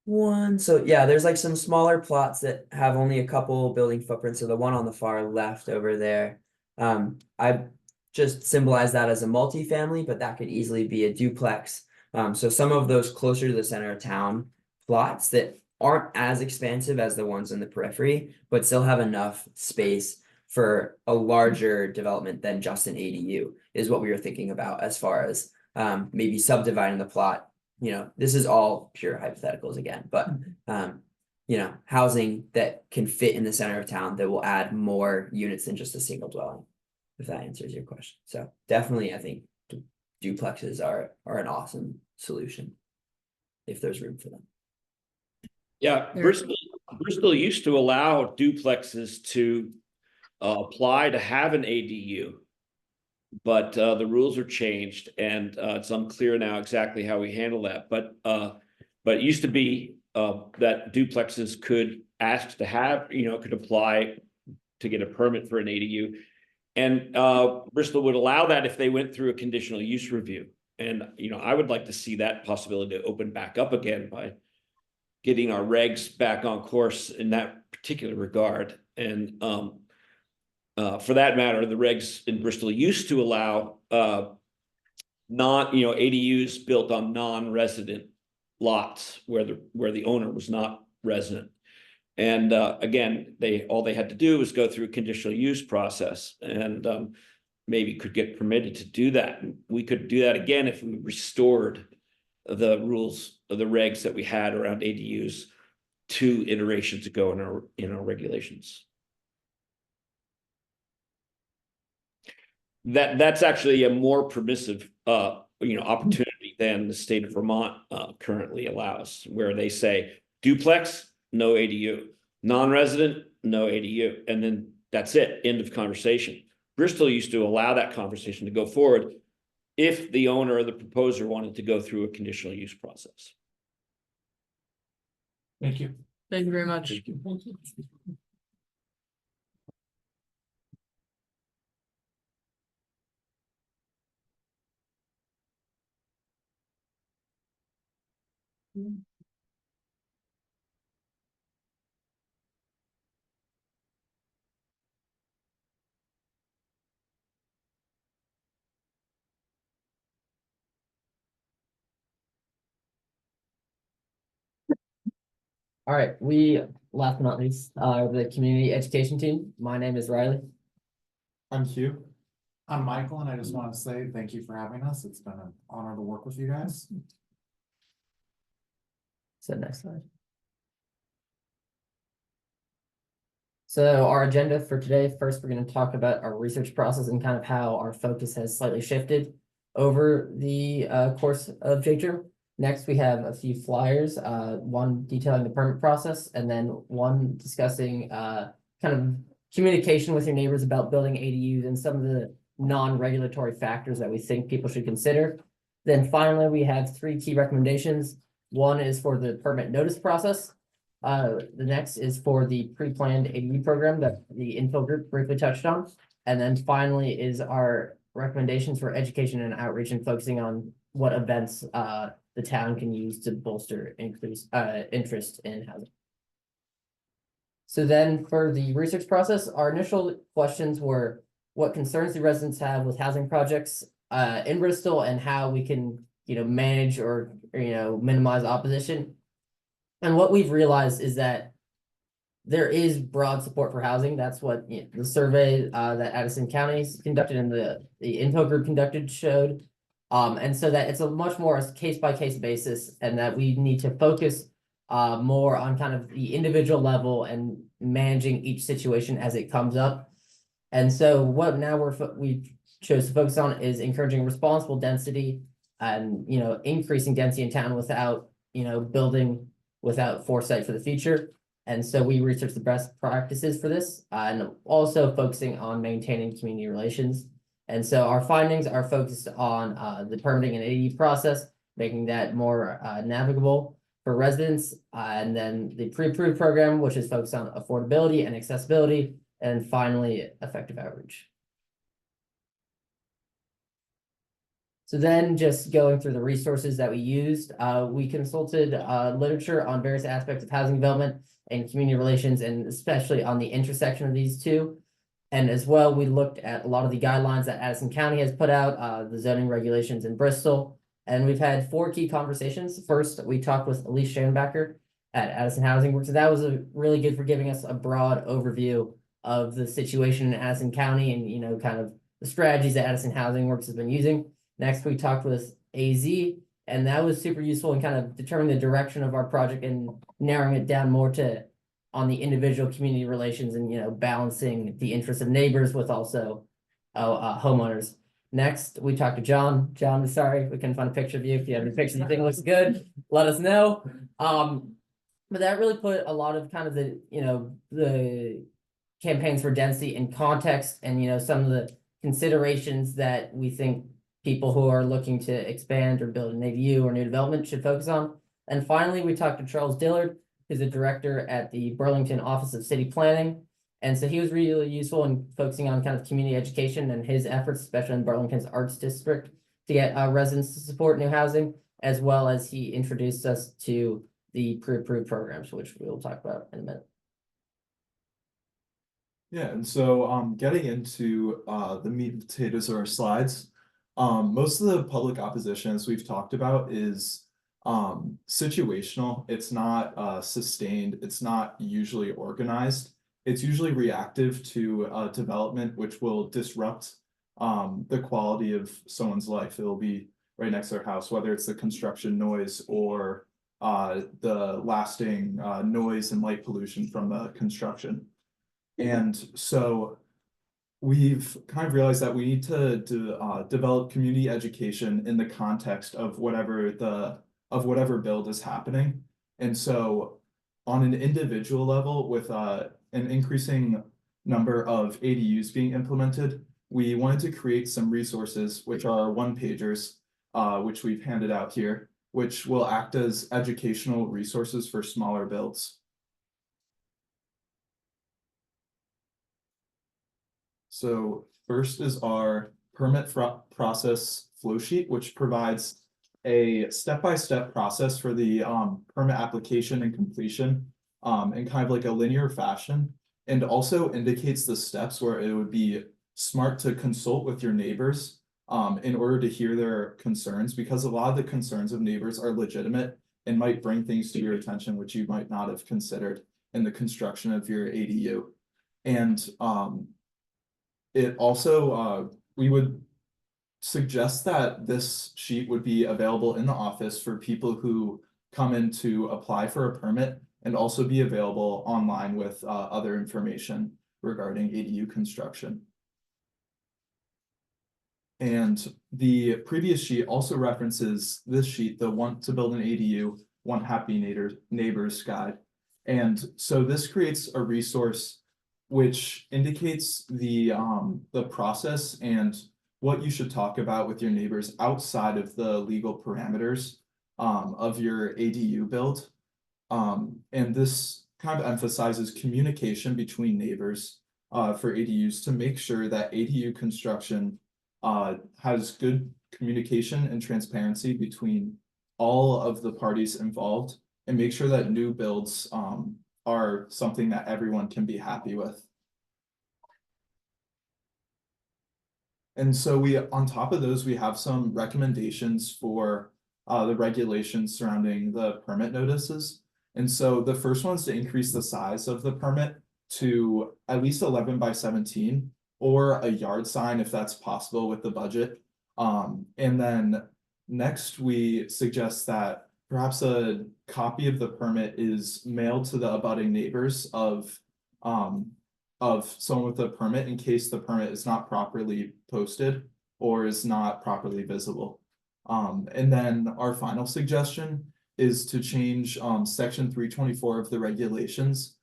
one. So yeah, there's like some smaller plots that have only a couple building footprints. So the one on the far left over there, I just symbolize that as a multifamily, but that could easily be a duplex. So some of those closer to the center of town plots that aren't as expansive as the ones in the periphery, but still have enough space for a larger development than just an ADU is what we were thinking about as far as maybe subdividing the plot. You know, this is all pure hypotheticals again, but you know, housing that can fit in the center of town that will add more units than just a single dwelling, if that answers your question. So definitely, I think duplexes are an awesome solution if there's room for them. Yeah, Bristol used to allow duplexes to apply to have an ADU. But the rules are changed, and it's unclear now exactly how we handle that. But it used to be that duplexes could ask to have, could apply to get a permit for an ADU. And Bristol would allow that if they went through a conditional use review. And, I would like to see that possibility to open back up again by getting our regs back on course in that particular regard. And for that matter, the regs in Bristol used to allow ADUs built on non-resident lots where the owner was not resident. And again, all they had to do was go through a conditional use process, and maybe could get permitted to do that. We could do that again if we restored the rules of the regs that we had around ADUs 2 iterations ago in our regulations. That's actually a more permissive opportunity than the state of Vermont currently allows, where they say duplex, no ADU, non-resident, no ADU, and then that's it, end of conversation. Bristol used to allow that conversation to go forward if the owner or the proposer wanted to go through a conditional use process. Thank you. Thank you very much. All right, last but not least, the community education team. My name is Riley. I'm Hugh. I'm Michael, and I just want to say thank you for having us. It's been an honor to work with you guys. So next slide. So our agenda for today, first, we're going to talk about our research process and kind of how our focus has slightly shifted over the course of J-term. Next, we have a few flyers, one detailing the permit process, and then one discussing kind of communication with your neighbors about building ADUs and some of the non-regulatory factors that we think people should consider. Then finally, we have 3 key recommendations. One is for the permit notice process. The next is for the pre-planned ADU program that the info group briefly touched on. And then finally is our recommendations for education and outreach and focusing on what events the town can use to bolster increase interest in housing. So then for the research process, our initial questions were what concerns the residents have with housing projects in Bristol and how we can, manage or, minimize opposition. And what we've realized is that there is broad support for housing. That's what the survey that Addison County's conducted and the info group conducted showed. And so that it's a much more case-by-case basis and that we need to focus more on kind of the individual level and managing each situation as it comes up. And so what now we chose to focus on is encouraging responsible density and, increasing density in town without, building without foresight for the future. And so we researched the best practices for this and also focusing on maintaining community relations. And so our findings are focused on the permitting and ADU process, making that more navigable for residents. And then the pre-approved program, which is focused on affordability and accessibility. And finally, effective outreach. So then just going through the resources that we used, we consulted literature on various aspects of housing development and community relations, and especially on the intersection of these two. And as well, we looked at a lot of the guidelines that Addison County has put out, the zoning regulations in Bristol. And we've had 4 key conversations. First, we talked with Elise Schoenbacher at Addison Housing Works. So that was really good for giving us a broad overview of the situation in Addison County and, kind of the strategies that Addison Housing Works has been using. Next, we talked with AZ, and that was super useful in kind of determining the direction of our project and narrowing it down more to on the individual community relations and, balancing the interests of neighbors with also homeowners. Next, we talked to John. John, sorry, we couldn't find a picture of you. If you have any pictures you think looks good, let us know. But that really put a lot of kind of the campaigns for density in context and, some of the considerations that we think people who are looking to expand or build an ADU or new development should focus on. And finally, we talked to Charles Dillard, who's a director at the Burlington Office of City Planning. And so he was really useful in focusing on kind of community education and his efforts, especially in Burlington's Arts District, to get residents to support new housing, as well as he introduced us to the pre-approved programs, which we will talk about in a minute. Yeah, and so getting into the meat and potatoes of our slides, most of the public opposition, as we've talked about, is situational. It's not sustained. It's not usually organized. It's usually reactive to development, which will disrupt the quality of someone's life. It'll be right next to their house, whether it's the construction noise or the lasting noise and light pollution from the construction. And so we've kind of realized that we need to develop community education in the context of whatever build is happening. And so on an individual level, with an increasing number of ADUs being implemented, we wanted to create some resources, which are one-pagers, which we've handed out here, which will act as educational resources for smaller builds. So first is our permit process flow sheet, which provides a step-by-step process for the permit application and completion in kind of like a linear fashion, and also indicates the steps where it would be smart to consult with your neighbors in order to hear their concerns, because a lot of the concerns of neighbors are legitimate and might bring things to your attention which you might not have considered in the construction of your ADU. And it also, we would suggest that this sheet would be available in the office for people who come in to apply for a permit and also be available online with other information regarding ADU construction. And the previous sheet also references this sheet, the Want to Build an ADU, One Happy Neighbors Guide. And so this creates a resource which indicates the process and what you should talk about with your neighbors outside of the legal parameters of your ADU build. And this kind of emphasizes communication between neighbors for ADUs to make sure that ADU construction has good communication and transparency between all of the parties involved, and make sure that new builds are something that everyone can be happy with. And so on top of those, we have some recommendations for the regulations surrounding the permit notices. And so the first one is to increase the size of the permit to at least 11 by 17, or a yard sign if that's possible with the budget. And then next we suggest that perhaps a copy of the permit is mailed to the abutting neighbors of someone with a permit, in case the permit is not properly posted or is not properly visible. And then our final suggestion is to change section 324 of the regulations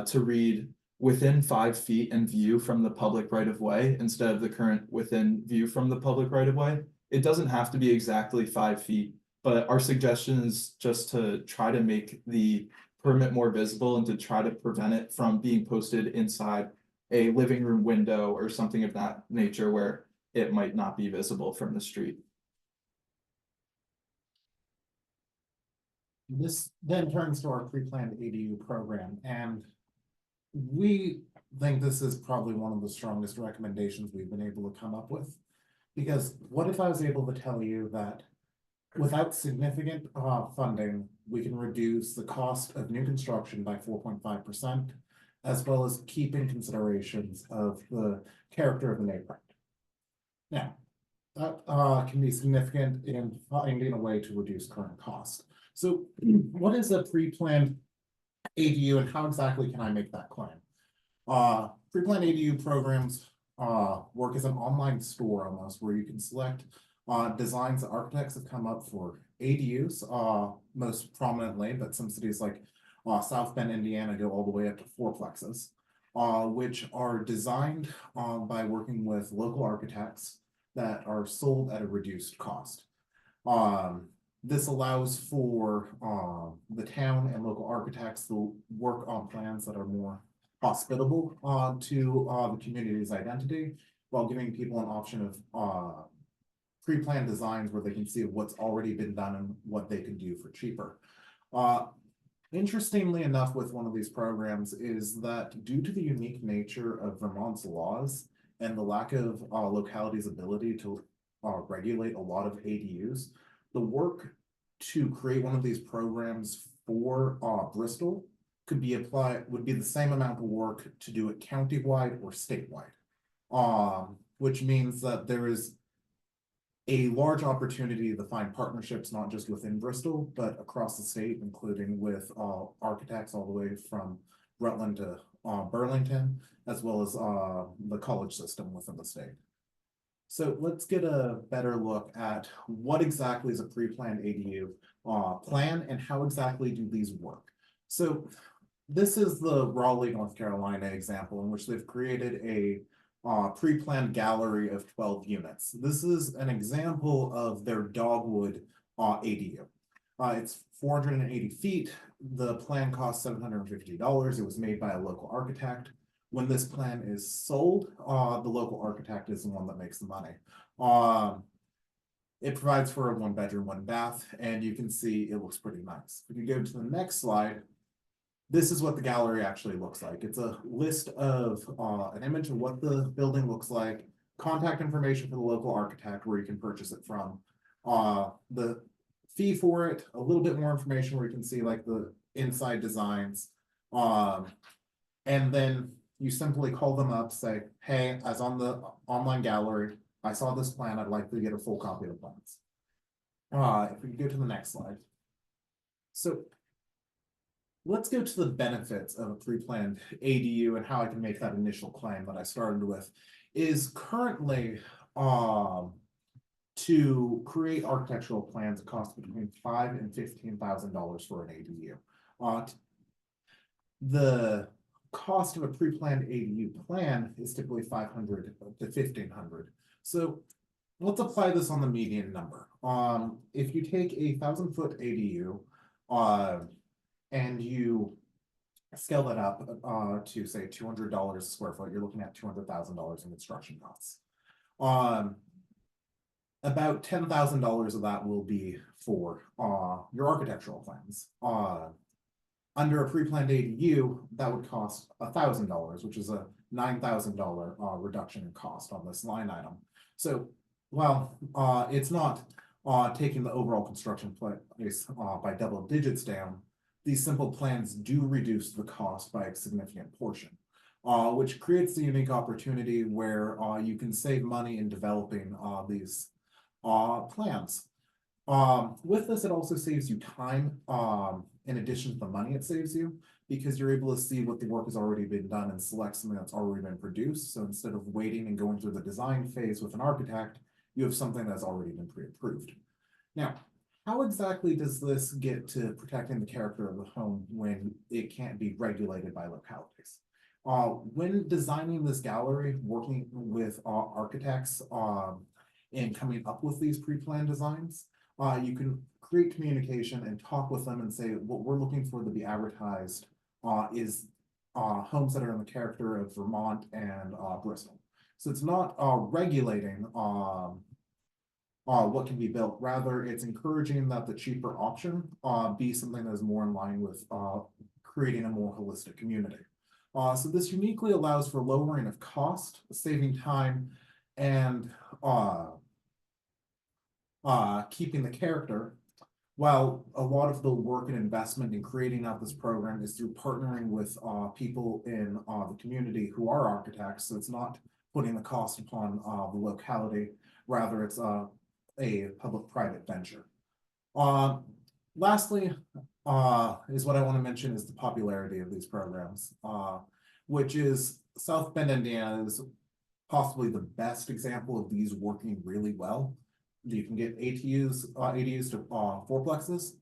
to read within 5 feet and view from the public right of way instead of the current within view from the public right of way. It doesn't have to be exactly 5 feet, but our suggestion is just to try to make the permit more visible and to try to prevent it from being posted inside a living room window or something of that nature where it might not be visible from the street. This then turns to our pre-planned ADU program, and we think this is probably one of the strongest recommendations we've been able to come up with. Because what if I was able to tell you that without significant funding, we can reduce the cost of new construction by 4.5%, as well as keeping considerations of the character of the neighborhood. Now, that can be significant in finding a way to reduce current cost. So what is a pre-planned ADU and how exactly can I make that claim? Pre-planned ADU programs work as an online store almost, where you can select designs that architects have come up for ADUs, most prominently, but some cities like South Bend, Indiana go all the way up to fourplexes, which are designed by working with local architects that are sold at a reduced cost. This allows for the town and local architects to work on plans that are more hospitable to the community's identity, while giving people an option of pre-planned designs where they can see what's already been done and what they can do for cheaper. Interestingly enough, with one of these programs is that due to the unique nature of Vermont's laws and the lack of localities' ability to regulate a lot of ADUs, the work to create one of these programs for Bristol would be the same amount of work to do it countywide or statewide, which means that there is a large opportunity to find partnerships not just within Bristol, but across the state, including with architects all the way from Rutland to Burlington, as well as the college system within the state. So let's get a better look at what exactly is a pre-planned ADU plan and how exactly do these work. So this is the Raleigh, North Carolina example in which they've created a pre-planned gallery of 12 units. This is an example of their Dogwood ADU. It's 480 feet. The plan cost $750. It was made by a local architect. When this plan is sold, the local architect is the one that makes the money. It provides for a 1-bedroom, 1-bath, and you can see it looks pretty nice. If you go to the next slide, this is what the gallery actually looks like. It's a list of an image of what the building looks like, contact information for the local architect where you can purchase it from, the fee for it, a little bit more information where you can see like the inside designs, and then you simply call them up, say, hey, as on the online gallery, I saw this plan, I'd like to get a full copy of the plans. If we go to the next slide. So let's go to the benefits of a pre-planned ADU and how I can make that initial claim that I started with. Is currently, to create architectural plans, it costs between $5,000 and $15,000 for an ADU. The cost of a pre-planned ADU plan is typically $500 to $1,500. So let's apply this on the median number. If you take a 1,000-foot ADU, and you scale that up to say $200 a square foot, you're looking at $200,000 in construction costs. About $10,000 of that will be for your architectural plans. Under a pre-planned ADU, that would cost $1,000, which is a $9,000 reduction in cost on this line item. So, while it's not taking the overall construction price by double digits down, these simple plans do reduce the cost by a significant portion, which creates a unique opportunity where you can save money in developing these plans. With this, it also saves you time in addition to the money it saves you, because you're able to see what the work has already been done and select something that's already been produced. So instead of waiting and going through the design phase with an architect, you have something that's already been pre-approved. Now, how exactly does this get to protecting the character of the home when it can't be regulated by localities? When designing this gallery, working with architects and coming up with these pre-planned designs, you can create communication and talk with them and say, what we're looking for to be advertised is homes that are in the character of Vermont and Bristol. So it's not regulating what can be built. Rather, it's encouraging that the cheaper option be something that is more in line with creating a more holistic community. So this uniquely allows for lowering of cost, saving time, and keeping the character, while a lot of the work and investment in creating out this program is through partnering with people in the community who are architects. So it's not putting the cost upon the locality, rather it's a public-private venture. Lastly, is what I want to mention is the popularity of these programs, which is South Bend, Indiana is possibly the best example of these working really well. You can get ADUs to fourplexes,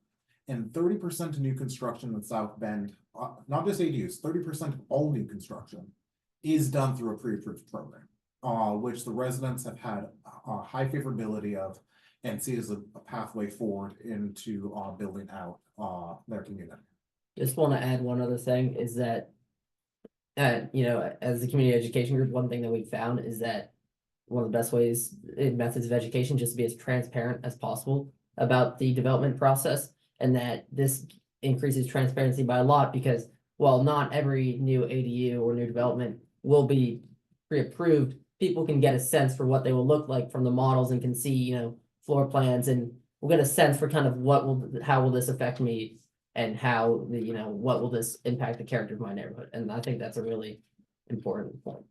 and 30% of new construction in South Bend, not just ADUs, 30% of all new construction is done through a pre-approved program, which the residents have had high favorability of and see as a pathway forward into building out their community. Just want to add one other thing is that, you know, as the community education group, one thing that we found is that one of the best ways in methods of education just to be as transparent as possible about the development process, and that this increases transparency by a lot because while not every new ADU or new development will be pre-approved, people can get a sense for what they will look like from the models and can see, you know, floor plans, and we'll get a sense for kind of how will this affect me and how the, you know, what will this impact the character of my neighborhood. And I think that's a really important point.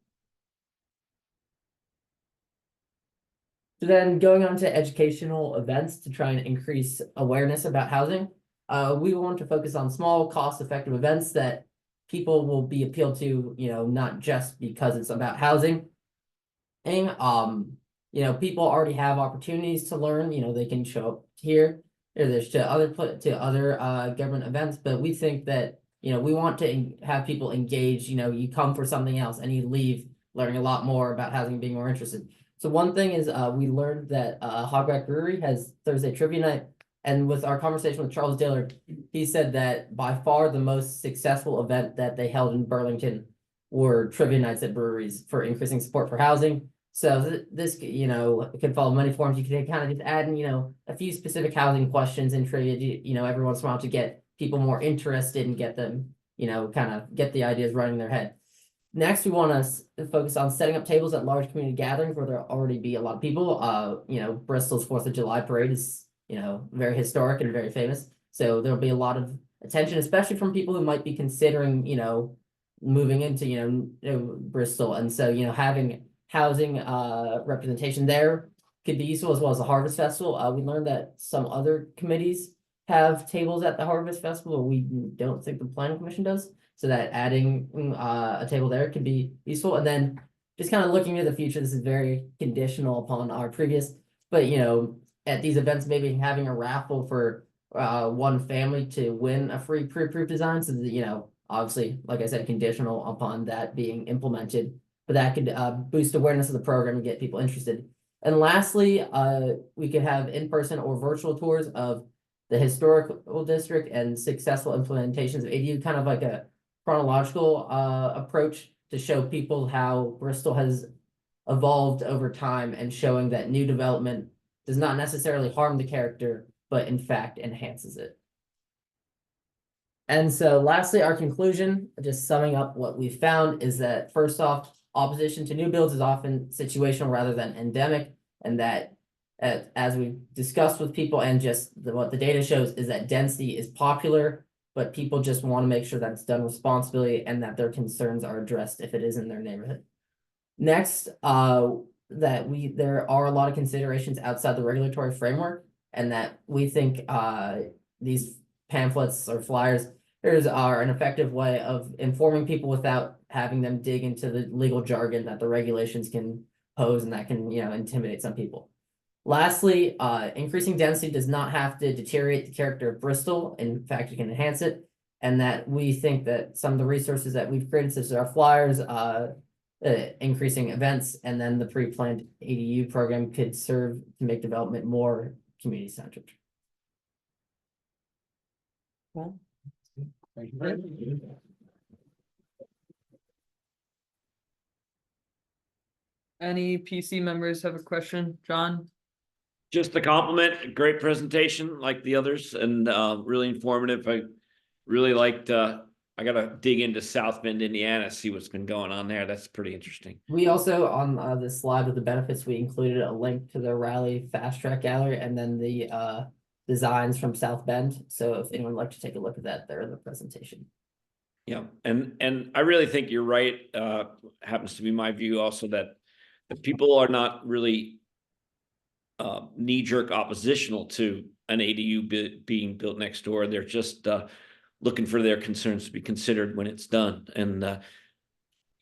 So then going on to educational events to try and increase awareness about housing, we want to focus on small, cost-effective events that people will be appealed to, you know, not just because it's about housing. And, you know, people already have opportunities to learn, you know, they can show up here, or there's to other government events, but we think that, you know, we want to have people engage, you know, you come for something else and you leave learning a lot more about housing and being more interested. So one thing is we learned that Hogback Brewery has Thursday Trivia Night, and with our conversation with Charles Diller, he said that by far the most successful event that they held in Burlington were trivia nights at breweries for increasing support for housing. So this, you know, could follow many forms. You can kind of just add in, you know, a few specific housing questions in trivia, you know, every once in a while to get people more interested and get them, you know, kind of get the ideas running in their head. Next, we want to focus on setting up tables at large community gatherings where there'll already be a lot of people. You know, Bristol's 4th of July parade is, you know, very historic and very famous. So there'll be a lot of attention, especially from people who might be considering, you know, moving into, you know, Bristol. And so, you know, having housing representation there could be useful, as well as the Harvest Festival. We learned that some other committees have tables at the Harvest Festival, we don't think the planning commission does. So that adding a table there could be useful. And then just kind of looking to the future, this is very conditional upon our previous, but you know, at these events, maybe having a raffle for one family to win a free pre-approved design. So that, you know, obviously, like I said, conditional upon that being implemented, but that could boost awareness of the program and get people interested. And lastly, we could have in-person or virtual tours of the historical district and successful implementations of ADU, kind of like a chronological approach to show people how Bristol has evolved over time and showing that new development does not necessarily harm the character, but in fact enhances it. And so lastly, our conclusion, just summing up what we found, is that first off, opposition to new builds is often situational rather than endemic, and that as we discussed with people and just what the data shows is that density is popular, but people just want to make sure that it's done responsibly and that their concerns are addressed if it is in their neighborhood. Next, there are a lot of considerations outside the regulatory framework, and that we think these pamphlets or flyers are an effective way of informing people without having them dig into the legal jargon that the regulations can pose, and that can, you know, intimidate some people. Lastly, increasing density does not have to deteriorate the character of Bristol. In fact, it can enhance it, and that we think that some of the resources that we've created, such as our flyers, increasing events, and then the pre-planned ADU program could serve to make development more community-centric. Thank you very much. Any PC members have a question? John? Just a compliment, great presentation like the others, and really informative. I really liked, I gotta dig into South Bend, Indiana, see what's been going on there. That's pretty interesting. We also, on the slide with the benefits, we included a link to the Raleigh Fast Track Gallery and then the designs from South Bend. So if anyone would like to take a look at that, they're in the presentation. Yeah, and I really think you're right. Happens to be my view also that the people are not really knee-jerk oppositional to an ADU being built next door. They're just looking for their concerns to be considered when it's done. And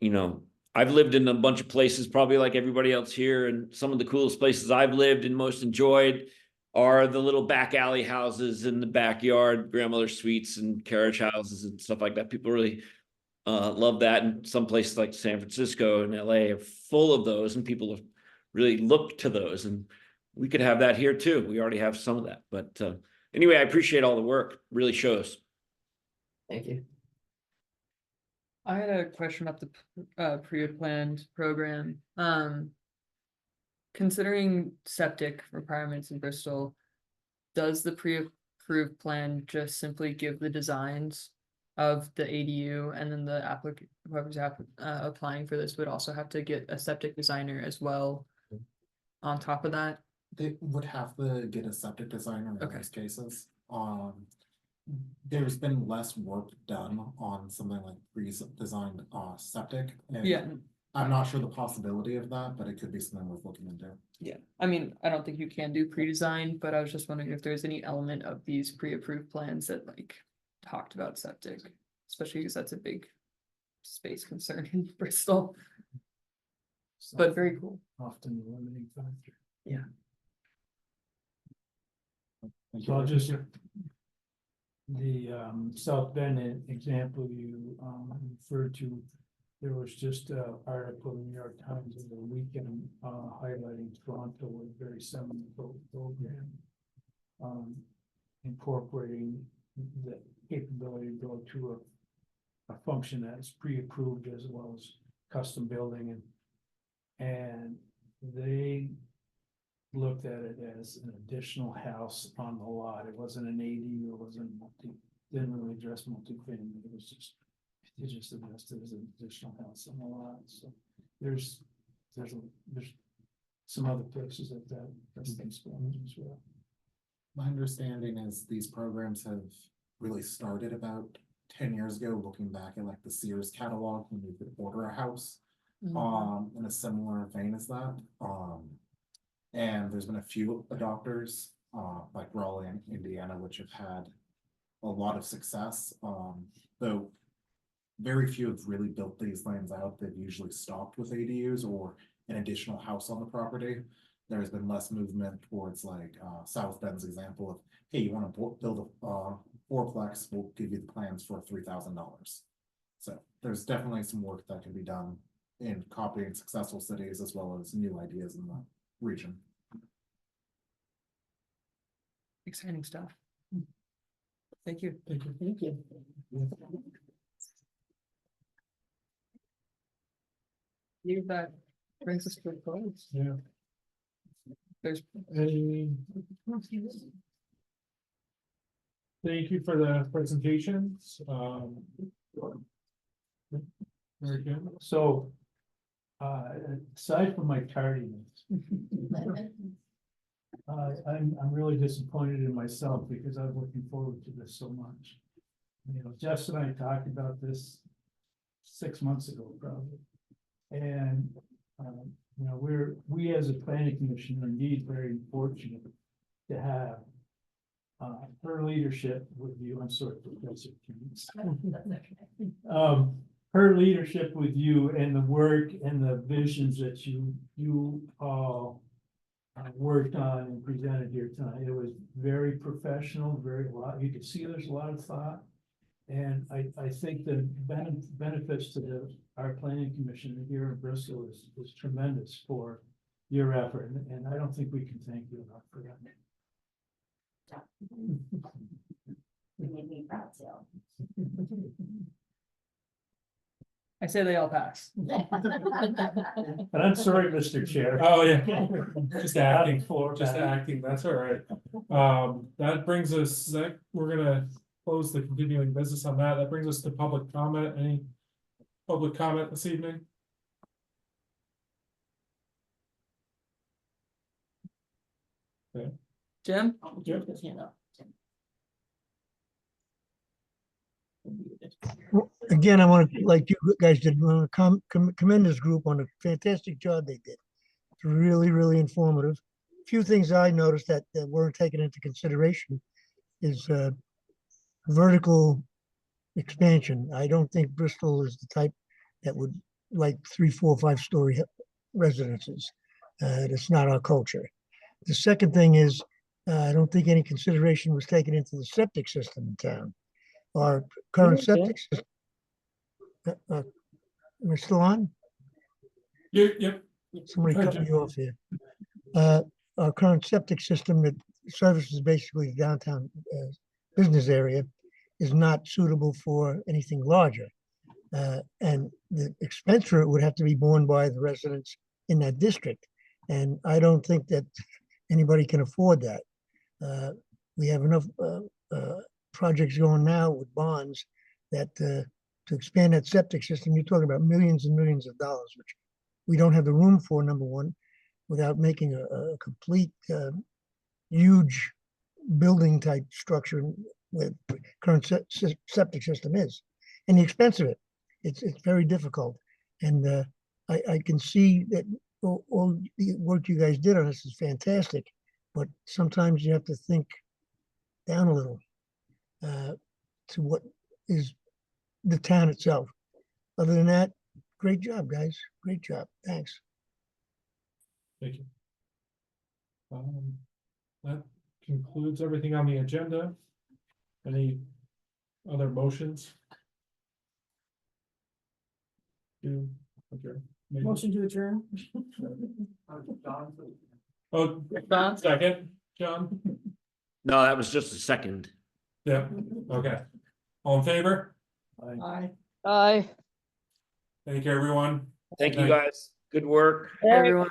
you know, I've lived in a bunch of places, probably like everybody else here, and some of the coolest places I've lived and most enjoyed are the little back alley houses in the backyard, grandmother suites and carriage houses and stuff like that. People really love that. And some places like San Francisco and LA are full of those, and people have really looked to those. And we could have that here too. We already have some of that. But anyway, I appreciate all the work. Really shows. Thank you. I had a question about the pre-planned program. Considering septic requirements in Bristol, does the pre-approved plan just simply give the designs of the ADU, and then the applicant, whoever's applying for this would also have to get a septic designer as well on top of that? They would have to get a septic designer in most cases. There's been less work done on something like pre-designed septic. And Yeah. I'm not sure the possibility of that, but it could be something worth looking into. Yeah, I mean, I don't think you can do pre-design, but I was just wondering if there's any element of these pre-approved plans that like talked about septic, especially because that's a big space concern in Bristol. But very cool. Often the limiting factor. Yeah. So I'll just, the South Bend example you referred to, there was just an article in the New York Times over the weekend highlighting Toronto with a very similar program, incorporating the capability to go to a function that is pre-approved as well as custom building, and they looked at it as an additional house on the lot. It wasn't an ADU, it wasn't didn't really address multi-family. It was just, it just addressed it as an additional house on the lot. So there's some other places that's things going as well. My understanding is these programs have really started about 10 years ago, looking back at like the Sears catalog when you could order a house in a similar vein as that. And there's been a few adopters like Raleigh and and Indiana, which have had a lot of success, though very few have really built these lands out. They've usually stopped with ADUs or an additional house on the property. There's been less movement towards like South Bend's example of, hey, you want to build a fourplex, we'll give you the plans for $3,000. So there's definitely some work that can be done in copying successful cities as well as new ideas in the region. Exciting stuff. Thank you. Thank you. Thank you. That brings us to a close. Yeah. There's Any, thank you for the presentations. Very good. So, aside from my tardiness, I'm really disappointed in myself because I was looking forward to this so much. You know, Jess and I talked about this 6 months ago, probably. And, you know, we as a planning commission are indeed very fortunate to have her leadership with you. I'm sorry, Professor Keynes. Her leadership with you and the work and the visions that you all worked on and presented here tonight. It was very professional, you could see there's a lot of thought. And I think the benefits to our planning commission here in Bristol is tremendous for your effort. And I don't think we can thank you enough for that. You made me proud, so. I say they all pass. And I'm sorry, Mr. Chair. Oh, yeah. Just acting, Floor just back. acting, that's all right. That brings us, we're gonna close the continuing business on that. That brings us to public comment. Any public comment this evening? Okay. Jim? Jim? Again, I want to, like you guys did, want to commend this group on a fantastic job they did. It's really, really informative. Few things I noticed that weren't taken into consideration is vertical expansion. I don't think Bristol is the type that would like 3, 4, 5-story residences. That's not our culture. The second thing is, I don't think any consideration was taken into the septic system in town. Our current septic system. Am I still on? Yep. Somebody cut me off here. Our current septic system that services basically the downtown business area is not suitable for anything larger. And the expense for it would have to be borne by the residents in that district. And I don't think that anybody can afford that. We have enough projects going now with bonds that to expand that septic system, you're talking about millions and millions of dollars, which we don't have the room for, number one, without making a complete huge building type structure with current septic system is. And the expense of it, it's very difficult. And I can see that all the work you guys did on this is fantastic, but sometimes you have to think down a little to what is the town itself. Other than that, great job, guys. Great job. Thanks. Thank you. That concludes everything on the agenda. Any other motions? Okay. Motion to adjourn. Oh, John, second, John? No, that was just a second. Yeah, okay. All in favor? Aye. Aye. Thank you, everyone. Thank Good you, night. guys. Good work. All right. Everyone.